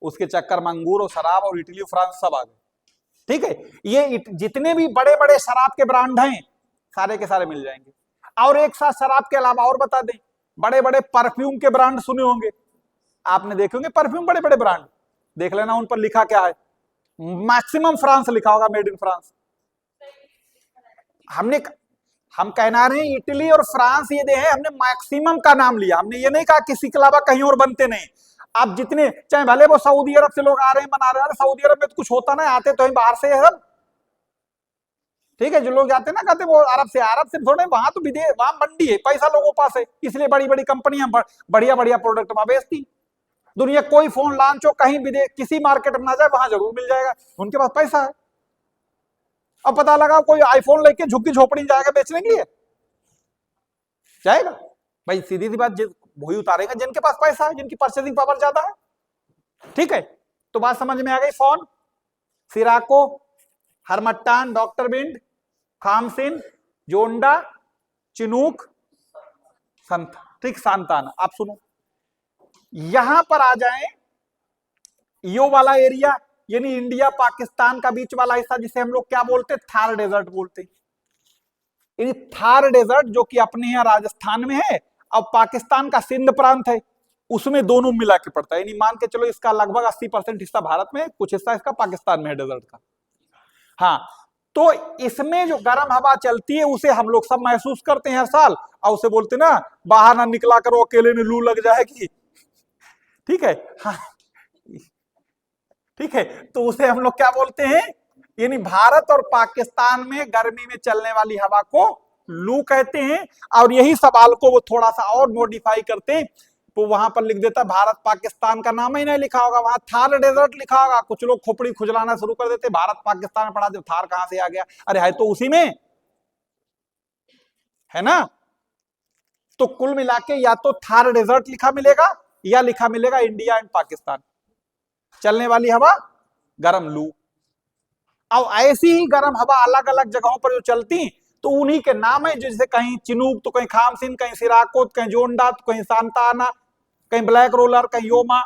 उसके चक्कर में अंगूर और शराब और इटली फ्रांस सब आ गए। ठीक है, ये जितने भी बड़े बड़े शराब के ब्रांड हैं सारे के सारे मिल जाएंगे। और एक साथ शराब के अलावा और बता दें, बड़े बड़े परफ्यूम के ब्रांड सुने होंगे आपने, देखे होंगे परफ्यूम, बड़े बड़े ब्रांड, देख लेना उन पर लिखा क्या है, मैक्सिमम फ्रांस लिखा होगा, मेड इन फ्रांस। हम कहना रहे हैं इटली और फ्रांस ये दे हैं, हमने मैक्सिमम का नाम लिया, हमने ये नहीं कहा किसी के अलावा कहीं और बनते नहीं। आप जितने चाहे भले वो सऊदी अरब से लोग आ रहे हैं बना रहे हैं, सऊदी अरब में तो कुछ होता ना, आते तो बाहर से है सब। ठीक है, जो लोग जाते हैं ना कहते वो अरब से थोड़े, वहां तो विदेश, वहां मंडी है, पैसा लोगों के पास है, इसलिए बड़ी बड़ी कंपनियां बढ़िया बढ़िया प्रोडक्ट वहां बेचती। दुनिया कोई फोन लॉन्च हो कहीं विदेश किसी मार्केट में ना जाए, वहां जरूर मिल जाएगा, उनके पास पैसा है। अब पता लगा कोई आईफोन लेके झुग्गी झोपड़ी जाएगा बेचने के लिए, जाएगा भाई? सीधी सी बात, वही उतारेगा जिनके पास पैसा है, जिनकी परचेसिंग पावर ज्यादा है। ठीक है, तो बात समझ में आ गई। फोन, सिराको, हरमट्टान, डॉक्टर बिंड, खामसिन, जोंडा, चिनूक, संत, ठीक, सांताना। आप सुनो, यहां पर आ जाए, यो वाला एरिया यानी इंडिया पाकिस्तान का बीच वाला हिस्सा, जिसे हम लोग क्या बोलते हैं, थार डेजर्ट बोलते हैं। थार डेजर्ट जो कि अपने यहाँ राजस्थान में है, अब पाकिस्तान का सिंध प्रांत है, उसमें दोनों मिला के पड़ता है, यानी मान के चलो इसका लगभग 80% हिस्सा भारत में, कुछ हिस्सा इसका पाकिस्तान में है डेजर्ट का। हाँ, तो इसमें जो गर्म हवा चलती है उसे हम लोग सब महसूस करते हैं हर साल, और उसे बोलते ना बाहर ना निकला करो, अकेले में लू लग जाएगी। ठीक है, हाँ, ठीक है, तो उसे हम लोग क्या बोलते हैं, यानी भारत और पाकिस्तान में गर्मी में चलने वाली हवा को लू कहते हैं। और यही सवाल को वो थोड़ा सा और मॉडिफाई करते हैं, तो वहां पर लिख देता भारत पाकिस्तान का नाम ही नहीं लिखा होगा, वहां थार डेजर्ट लिखा होगा। कुछ लोग खोपड़ी खुजलाना शुरू कर देते, भारत पाकिस्तान में पढ़ा दे, थार कहां से आ गया, अरे है तो उसी में है ना। तो कुल मिला के या तो थार डेजर्ट लिखा मिलेगा या लिखा मिलेगा इंडिया एंड पाकिस्तान, चलने वाली हवा गर्म लू। अब ऐसी ही गर्म हवा अलग अलग जगहों पर जो चलती तो उन्हीं के नाम है, जैसे कहीं चिनूक तो कहीं खामसिन, कहीं सिराको, कहीं जोंडा, तो कहीं सांताना, कहीं ब्लैक रोलर, कहीं योमा,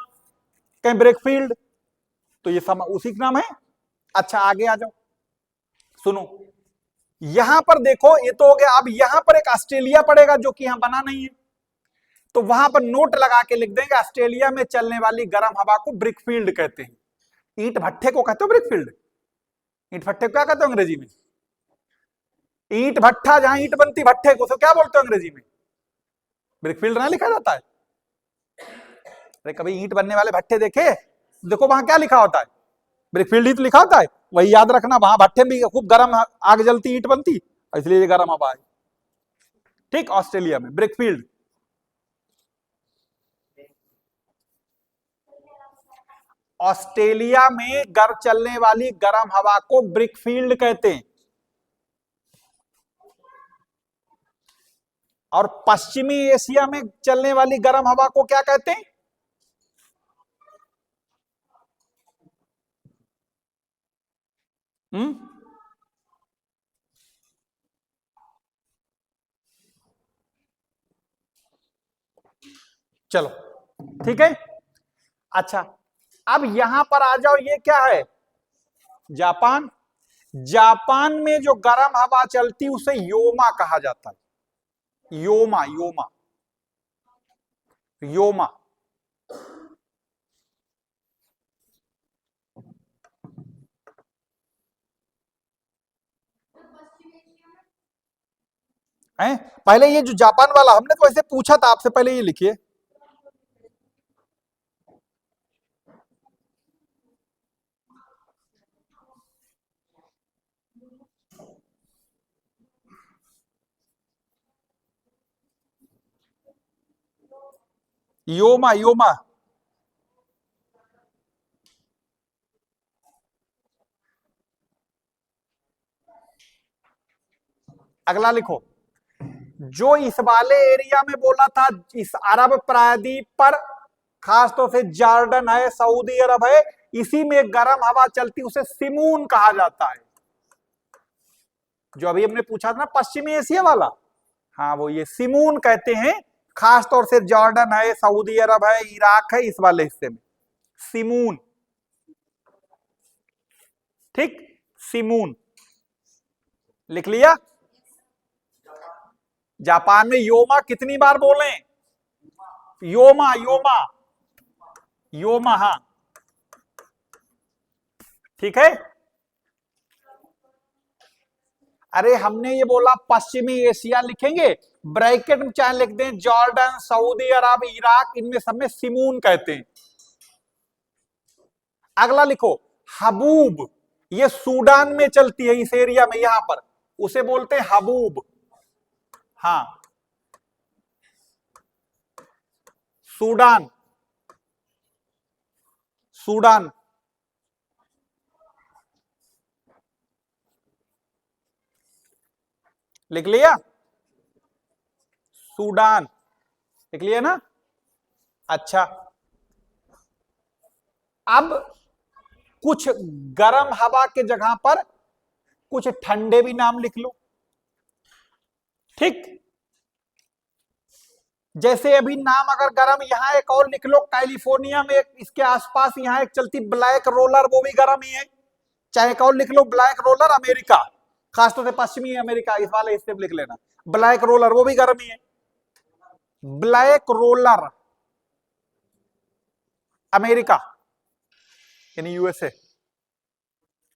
कहीं ब्रेकफील्ड, तो ये सब उसी का नाम है। अच्छा आगे आ जाओ, सुनो, यहां पर देखो, ये तो हो गया। अब यहां पर एक ऑस्ट्रेलिया पड़ेगा जो कि यहां बना नहीं है, तो वहां पर नोट लगा के लिख देंगे ऑस्ट्रेलिया में चलने वाली गर्म हवा को ब्रिकफील्ड कहते हैं। ईंट भट्ठे को कहते हो ब्रिकफील्ड? ईंट भट्ठे को क्या कहते हो अंग्रेजी में? ईंट भट्ठा, जहां ईंट बनती भट्ठे को, तो क्या बोलते हो अंग्रेजी में? ब्रिकफील्ड ना लिखा जाता है? अरे कभी ईंट बनने वाले भट्ठे देखे? देखो वहां क्या लिखा होता है, ब्रिकफील्ड ही तो लिखा होता है। वही याद रखना, वहां भट्ठे में खूब गर्म आग जलती, ईंट बनती, इसलिए ये गर्म हवा है। ठीक, ऑस्ट्रेलिया में ब्रिकफील्ड। ऑस्ट्रेलिया में चलने वाली गर्म हवा को ब्रिकफील्ड कहते हैं। और पश्चिमी एशिया में चलने वाली गर्म हवा को क्या कहते हैं? चलो ठीक है। अच्छा, अब यहां पर आ जाओ, ये क्या है? जापान। जापान में जो गर्म हवा चलती उसे योमा कहा जाता है। Yoma, Yoma, Yoma. है पहले ये जो जापान वाला, हमने तो ऐसे पूछा था आपसे, पहले ये लिखिए। Yoma, Yoma. अगला लिखो, जो इस वाले एरिया में बोला था, इस अरब प्रायद्वीप पर, खासतौर से जॉर्डन है, सऊदी अरब है, इसी में गर्म हवा चलती, उसे सिमून कहा जाता है। जो अभी हमने पूछा था ना पश्चिमी एशिया वाला, हाँ वो ये सिमून कहते हैं। खासतौर से जॉर्डन है, सऊदी अरब है, इराक है, इस वाले हिस्से में सिमून। ठीक, सिमून लिख लिया। जापान में योमा कितनी बार बोले? योमा, योमा, योमा, हाँ ठीक है। अरे हमने ये बोला पश्चिमी एशिया लिखेंगे, ब्रैकेट में चाहे लिख दें जॉर्डन, सऊदी अरब, इराक, इनमें सब में सिमून कहते हैं। अगला लिखो, हबूब। ये सूडान में चलती है, इस एरिया में, यहां पर उसे बोलते हैं हबूब। हाँ, सूडान, सूडान। लिख लिया? सूडान लिख लिया ना? अच्छा, अब कुछ गर्म हवा के जगह पर कुछ ठंडे भी नाम लिख लो। ठीक, जैसे अभी नाम अगर गर्म, यहां एक और लिख लो, कैलिफोर्निया में एक, इसके आसपास यहां एक चलती ब्लैक रोलर, वो भी गर्म ही है। चाहे एक और लिख लो, ब्लैक रोलर अमेरिका, खासतौर से पश्चिमी अमेरिका, इस वाले हिस्से में लिख लेना, ब्लैक रोलर, वो भी गर्म ही है। ब्लैक रोलर अमेरिका यानी यूएसए।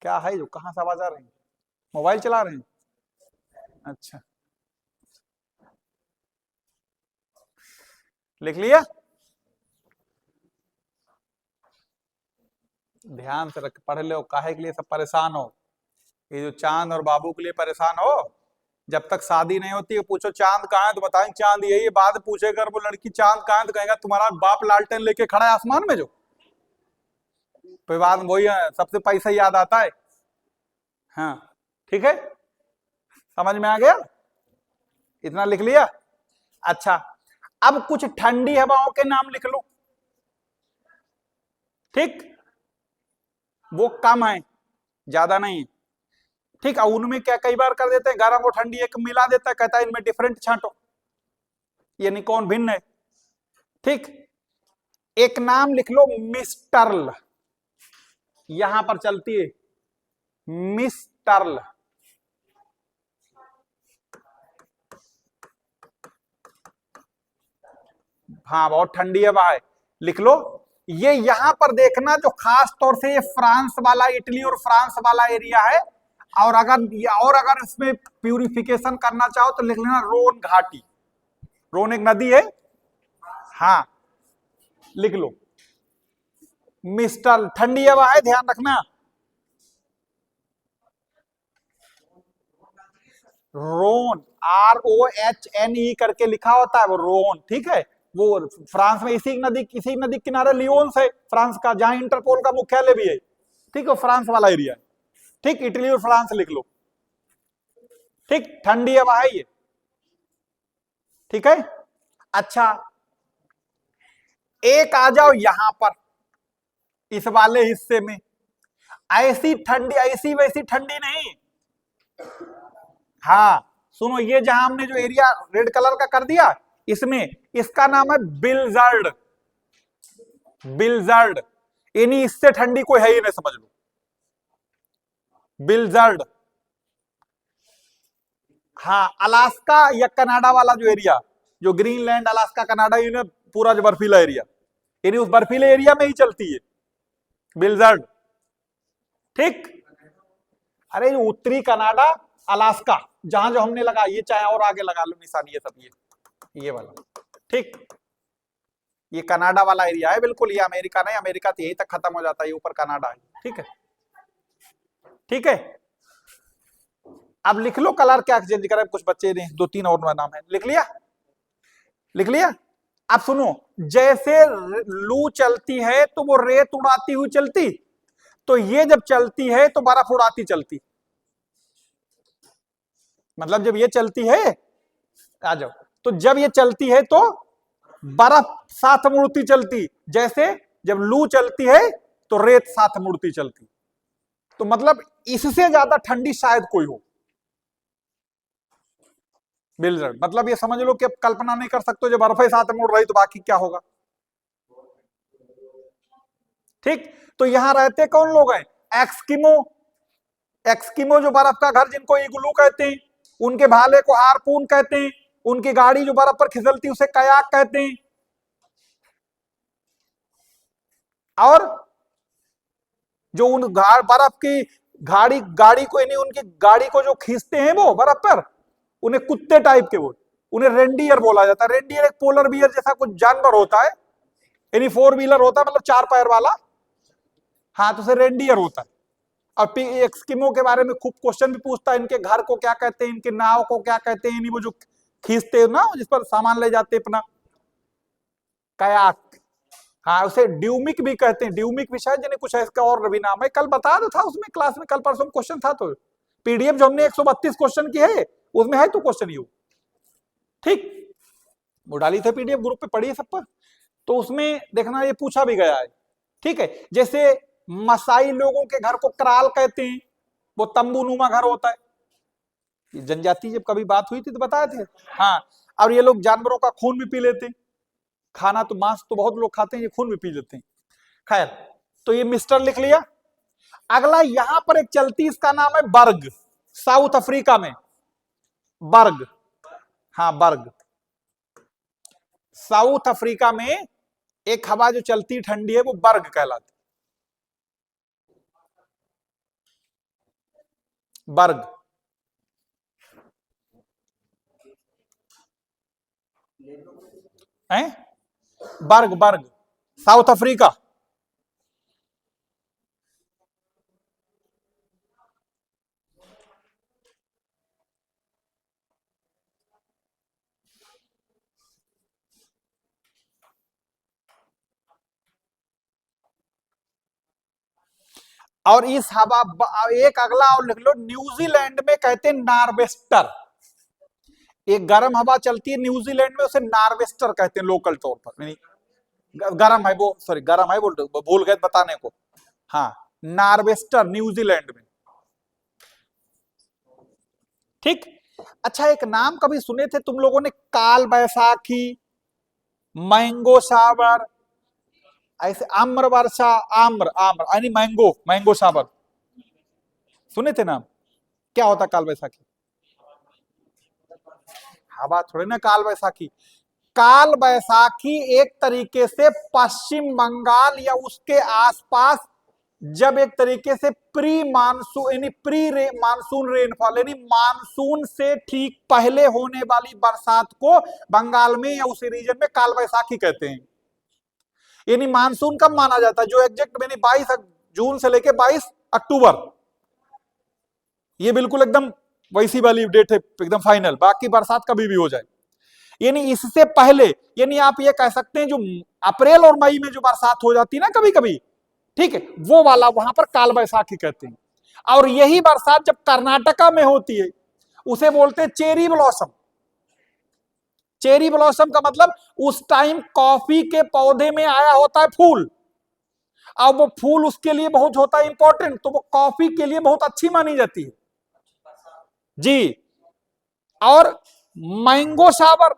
क्या है जो, कहां से आवाज आ रही है? मोबाइल चला रहे हैं? अच्छा, लिख लिया? ध्यान से रख, पढ़ लो, काहे के लिए सब परेशान हो? ये जो चांद और बाबू के लिए परेशान हो, जब तक शादी नहीं होती है पूछो चांद कहाँ है तो बताएं चांद यही है, बाद पूछेगा वो लड़की चांद कहाँ है तो कहेगा तुम्हारा बाप लालटेन लेके खड़ा है आसमान में जो। फिर बाद में वही है, सबसे पैसा याद आता है। हाँ ठीक है, समझ में आ गया? इतना लिख लिया? अच्छा, अब कुछ ठंडी हवाओं के नाम लिख लो। ठीक, वो कम है, ज्यादा नहीं। ठीक है, उनमें क्या कई बार कर देते हैं गर्म और ठंडी एक मिला देता है, कहता है इनमें डिफरेंट छांटो, यानी कौन भिन्न है। ठीक, एक नाम लिख लो मिस्टर्ल, यहां पर चलती है मिस्टर्ल। हाँ बहुत ठंडी हवा है, लिख लो। ये यहां पर देखना जो खास तौर से ये फ्रांस वाला, इटली और फ्रांस वाला एरिया है। और अगर इसमें प्यूरिफिकेशन करना चाहो तो लिख लेना रोन घाटी। रोन एक नदी है, हाँ लिख लो। मिस्टर ठंडी हवा है, ध्यान रखना। रोन, ROHNE करके लिखा होता है वो रोन, ठीक है। वो फ्रांस में इसी नदी किनारे लियोन्स है फ्रांस का, जहां इंटरपोल का मुख्यालय भी है, ठीक है, फ्रांस वाला एरिया है, ठीक। इटली और फ्रांस लिख लो, ठीक। ठंडी हवा है ये, ठीक है। अच्छा, एक आ जाओ यहां पर इस वाले हिस्से में, ऐसी ठंडी, ऐसी वैसी ठंडी नहीं। हाँ सुनो, ये जहां हमने जो एरिया रेड कलर का कर दिया, इसमें इसका नाम है बिलजर्ड। बिलजर्ड यानी इससे ठंडी कोई है ही नहीं, समझ लो। बिलजर्ड, हाँ अलास्का या कनाडा वाला जो एरिया, जो ग्रीनलैंड, अलास्का, कनाडा, इन्हें पूरा जो बर्फीला एरिया, यानी उस बर्फीले एरिया में ही चलती है बिलजर्ड, ठीक। अरे उत्तरी कनाडा, अलास्का, जहां जो हमने लगा, ये चाहे और आगे लगा लो निशान, ये सब ये वाला, ठीक। ये कनाडा वाला एरिया है बिल्कुल, ये अमेरिका नहीं, अमेरिका तो यही तक खत्म हो जाता है, ये ऊपर कनाडा है, ठीक है, ठीक है। अब लिख लो कलर क्या चेंज करें, कुछ बच्चे ने 2-3 और नाम है, लिख लिया, लिख लिया। अब सुनो, जैसे लू चलती है तो वो रेत उड़ाती हुई चलती, तो ये जब चलती है तो बर्फ उड़ाती चलती, मतलब जब ये चलती है, आ जाओ, तो जब ये चलती है तो बर्फ साथ मुड़ती चलती, जैसे जब लू चलती है तो रेत साथ मुड़ती चलती। तो मतलब इससे ज्यादा ठंडी शायद कोई हो बिलजर्ड, मतलब ये समझ लो कि अब कल्पना नहीं कर सकते, जब बर्फ साथ मुड़ रही तो बाकी क्या होगा, ठीक। तो यहां रहते कौन लोग हैं, एक्सकिमो। एक्सकिमो जो बर्फ का घर जिनको इग्लू कहते हैं, उनके भाले को हारपून कहते हैं, उनकी गाड़ी जो बर्फ पर फिसलती उसे कयाक कहते हैं। और जो उन बर्फ की गाड़ी को, यानी उनकी गाड़ी को जो खींचते हैं वो बर्फ पर, उन्हें कुत्ते टाइप के, वो उन्हें रेंडियर बोला जाता है। रेंडियर एक पोलर बियर जैसा कुछ जानवर होता है, यानी 4 व्हीलर होता है, मतलब 4 पैर वाला, हाँ तो उसे रेंडियर होता है। और एक्सकिमो के बारे में खूब क्वेश्चन भी पूछता है, इनके घर को क्या कहते हैं, इनके नाव को क्या कहते हैं, वो जो खींचते हैं ना, जिस पर सामान ले जाते हैं अपना, कयाक, हाँ उसे ड्यूमिक भी कहते हैं। ड्यूमिक भी शायद, कुछ इसका और भी नाम है, कल बता दो था उसमें क्लास में, कल परसों क्वेश्चन था, तो पीडीएफ जो हमने 132 क्वेश्चन की है उसमें है तो क्वेश्चन यू, ठीक, वो डाली थे पीडीएफ, ग्रुप पे पढ़ी है सब पर, तो उसमें देखना ये पूछा भी गया है, ठीक है। जैसे मसाई लोगों के घर को कराल कहते हैं, वो तंबूनुमा घर होता है। जनजाति जब कभी बात हुई थी तो बताए थे, हाँ। और ये लोग जानवरों का खून भी पी लेते हैं, खाना तो मांस तो बहुत लोग खाते हैं, ये खून भी पी लेते हैं। खैर, तो ये मिस्टर लिख लिया। अगला यहां पर एक चलती, इसका नाम है बर्ग, साउथ अफ्रीका में बर्ग, हाँ बर्ग, साउथ अफ्रीका में एक हवा जो चलती ठंडी है वो बर्ग कहलाती, बर्ग, हैं, बर्ग, बर्ग, साउथ अफ्रीका। और इस हवा, एक अगला और लिख लो, न्यूजीलैंड में कहते हैं नार्वेस्टर। एक गर्म हवा चलती है न्यूजीलैंड में, उसे नार्वेस्टर कहते हैं लोकल तौर पर, गर्म है वो, सॉरी गर्म है वो, भूल गए बताने को, हाँ नार्वेस्टर न्यूजीलैंड में, ठीक। अच्छा, एक नाम कभी सुने थे तुम लोगों ने, काल बैसाखी, मैंगो शावर, ऐसे आम्र वर्षा, आम्र आम्र यानी मैंगो, मैंगो शावर, सुने थे नाम? क्या होता काल बैसाखी? हवा थोड़े ना काल बैसाखी, काल बैसाखी एक तरीके से पश्चिम बंगाल या उसके आसपास जब एक तरीके से प्री मानसून यानी मानसून रेनफॉल यानी मानसून से ठीक पहले होने वाली बरसात को बंगाल में या उस रीजन में काल बैसाखी कहते हैं। यानी मानसून कब माना जाता है? जो एग्जैक्ट यानी 22 जून से लेके 22 अक्टूबर, ये बिल्कुल एकदम वैसी वाली डेट है, एकदम फाइनल। बाकी बरसात कभी भी हो जाए, यानी इससे पहले, यानी आप ये कह सकते हैं जो अप्रैल और मई में जो बरसात हो जाती है ना कभी कभी, ठीक है, वो वाला वहां पर काल बैसाखी कहते हैं। और यही बरसात जब कर्नाटका में होती है उसे बोलते हैं चेरी ब्लॉसम। चेरी ब्लॉसम का मतलब उस टाइम कॉफी के पौधे में आया होता है फूल, अब वो फूल उसके लिए बहुत होता है इंपॉर्टेंट, तो वो कॉफी के लिए बहुत अच्छी मानी जाती है जी। और मैंगो शावर,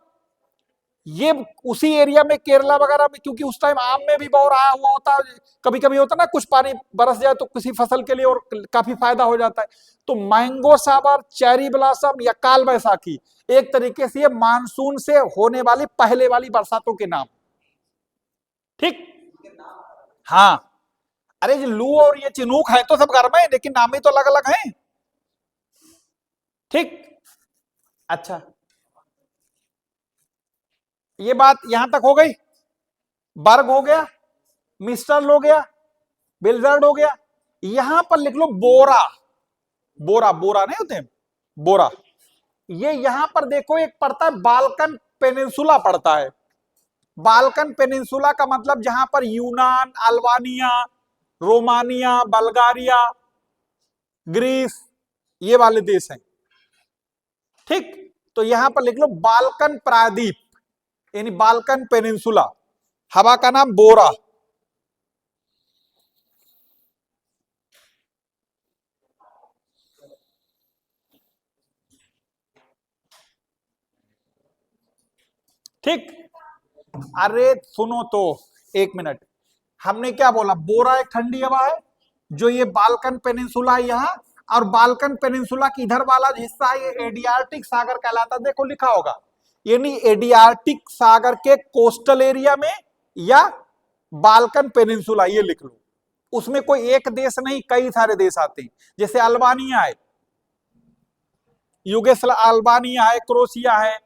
ये उसी एरिया में केरला वगैरह में, क्योंकि उस टाइम आम में भी बहुत आया हुआ होता है, कभी कभी होता है ना कुछ पानी बरस जाए तो किसी फसल के लिए और काफी फायदा हो जाता है। तो मैंगो शावर, चेरी ब्लॉसम या काल बैसाखी एक तरीके से ये मानसून से होने वाली पहले वाली बरसातों के नाम, ठीक। हाँ, अरे जो लू और ये चिनूक है तो सब गर्म है, लेकिन नाम ही तो अलग अलग हैं, ठीक। अच्छा, ये बात यहां तक हो गई। बर्ग हो गया, मिस्टर्ल हो गया, बिल्जर्ड हो गया। यहां पर लिख लो बोरा। बोरा, बोरा नहीं होते, बोरा। ये यहां पर देखो एक पड़ता है बाल्कन पेनिनसुला पड़ता है। बाल्कन पेनिनसुला का मतलब जहां पर यूनान, अल्बानिया, रोमानिया, बल्गारिया, ग्रीस, ये वाले देश हैं, ठीक। तो यहां पर लिख लो बाल्कन प्रायद्वीप, यानी बाल्कन पेनिनसुला, हवा का नाम बोरा। ठीक। अरे सुनो तो, एक मिनट, हमने क्या बोला? बोरा एक ठंडी हवा है जो ये बाल्कन पेनिनसुला है यहां, और बाल्कन पेनिनसुला की इधर वाला हिस्सा है ये एडियार्टिक सागर कहलाता है। देखो लिखा होगा, यानी एडियार्टिक सागर के कोस्टल एरिया में या बाल्कन पेनिनसुला, ये लिख लो। उसमें कोई एक देश नहीं, कई सारे देश आते हैं। जैसे अल्बानिया है, अल्बानिया है, क्रोशिया है,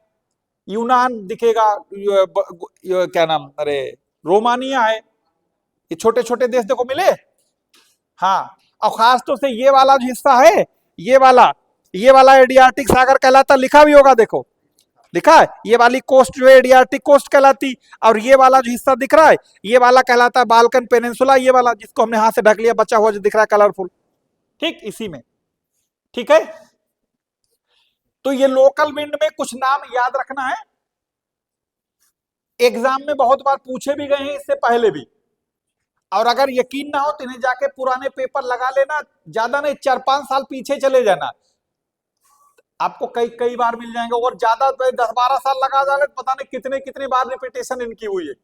यूनान दिखेगा, क्या नाम, अरे रोमानिया है, ये छोटे छोटे देश देखो मिले। हाँ, और खास तौर से ये वाला जो हिस्सा है, ये वाला एडियाटिक सागर कहलाता, लिखा भी होगा देखो, लिखा है ये वाली कोस्ट जो है एडियाटिक कोस्ट कहलाती, और ये वाला जो हिस्सा दिख रहा है ये वाला कहलाता है बाल्कन पेनिनसुला, ये वाला जिसको हमने हाथ से ढक लिया बचा हुआ जो दिख रहा है कलरफुल, ठीक, इसी में, ठीक है। तो ये लोकल विंड में कुछ नाम याद रखना है, एग्जाम में बहुत बार पूछे भी गए हैं इससे पहले भी, और अगर यकीन ना हो तो इन्हें जाके पुराने पेपर लगा लेना, ज्यादा नहीं 4-5 साल पीछे चले जाना, आपको कई कई बार मिल जाएंगे। और ज्यादा 10-12 साल लगा जाए पता नहीं कितने कितने बार रिपीटेशन इनकी हुई है।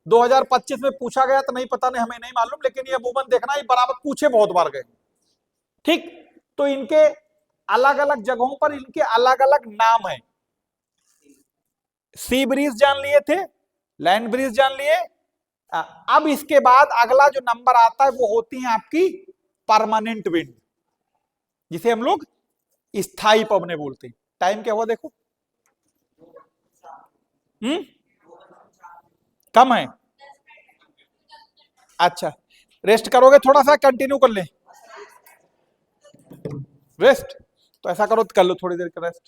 2025 में पूछा गया तो नहीं, पता नहीं, हमें नहीं मालूम, लेकिन ये अमूमन देखना ये बराबर पूछे बहुत बार गए, ठीक। तो इनके अलग अलग जगहों पर इनके अलग अलग नाम है। सी ब्रीज जान लिए थे, लैंड ब्रीज जान लिए। अब इसके बाद अगला जो नंबर आता है वो होती है आपकी परमानेंट विंड, जिसे हम लोग स्थायी पवने बोलते हैं। टाइम क्या हुआ देखो, कम है। अच्छा, रेस्ट करोगे थोड़ा सा, कंटिन्यू कर ले रेस्ट? तो ऐसा करो, कर लो थोड़ी देर का रेस्ट।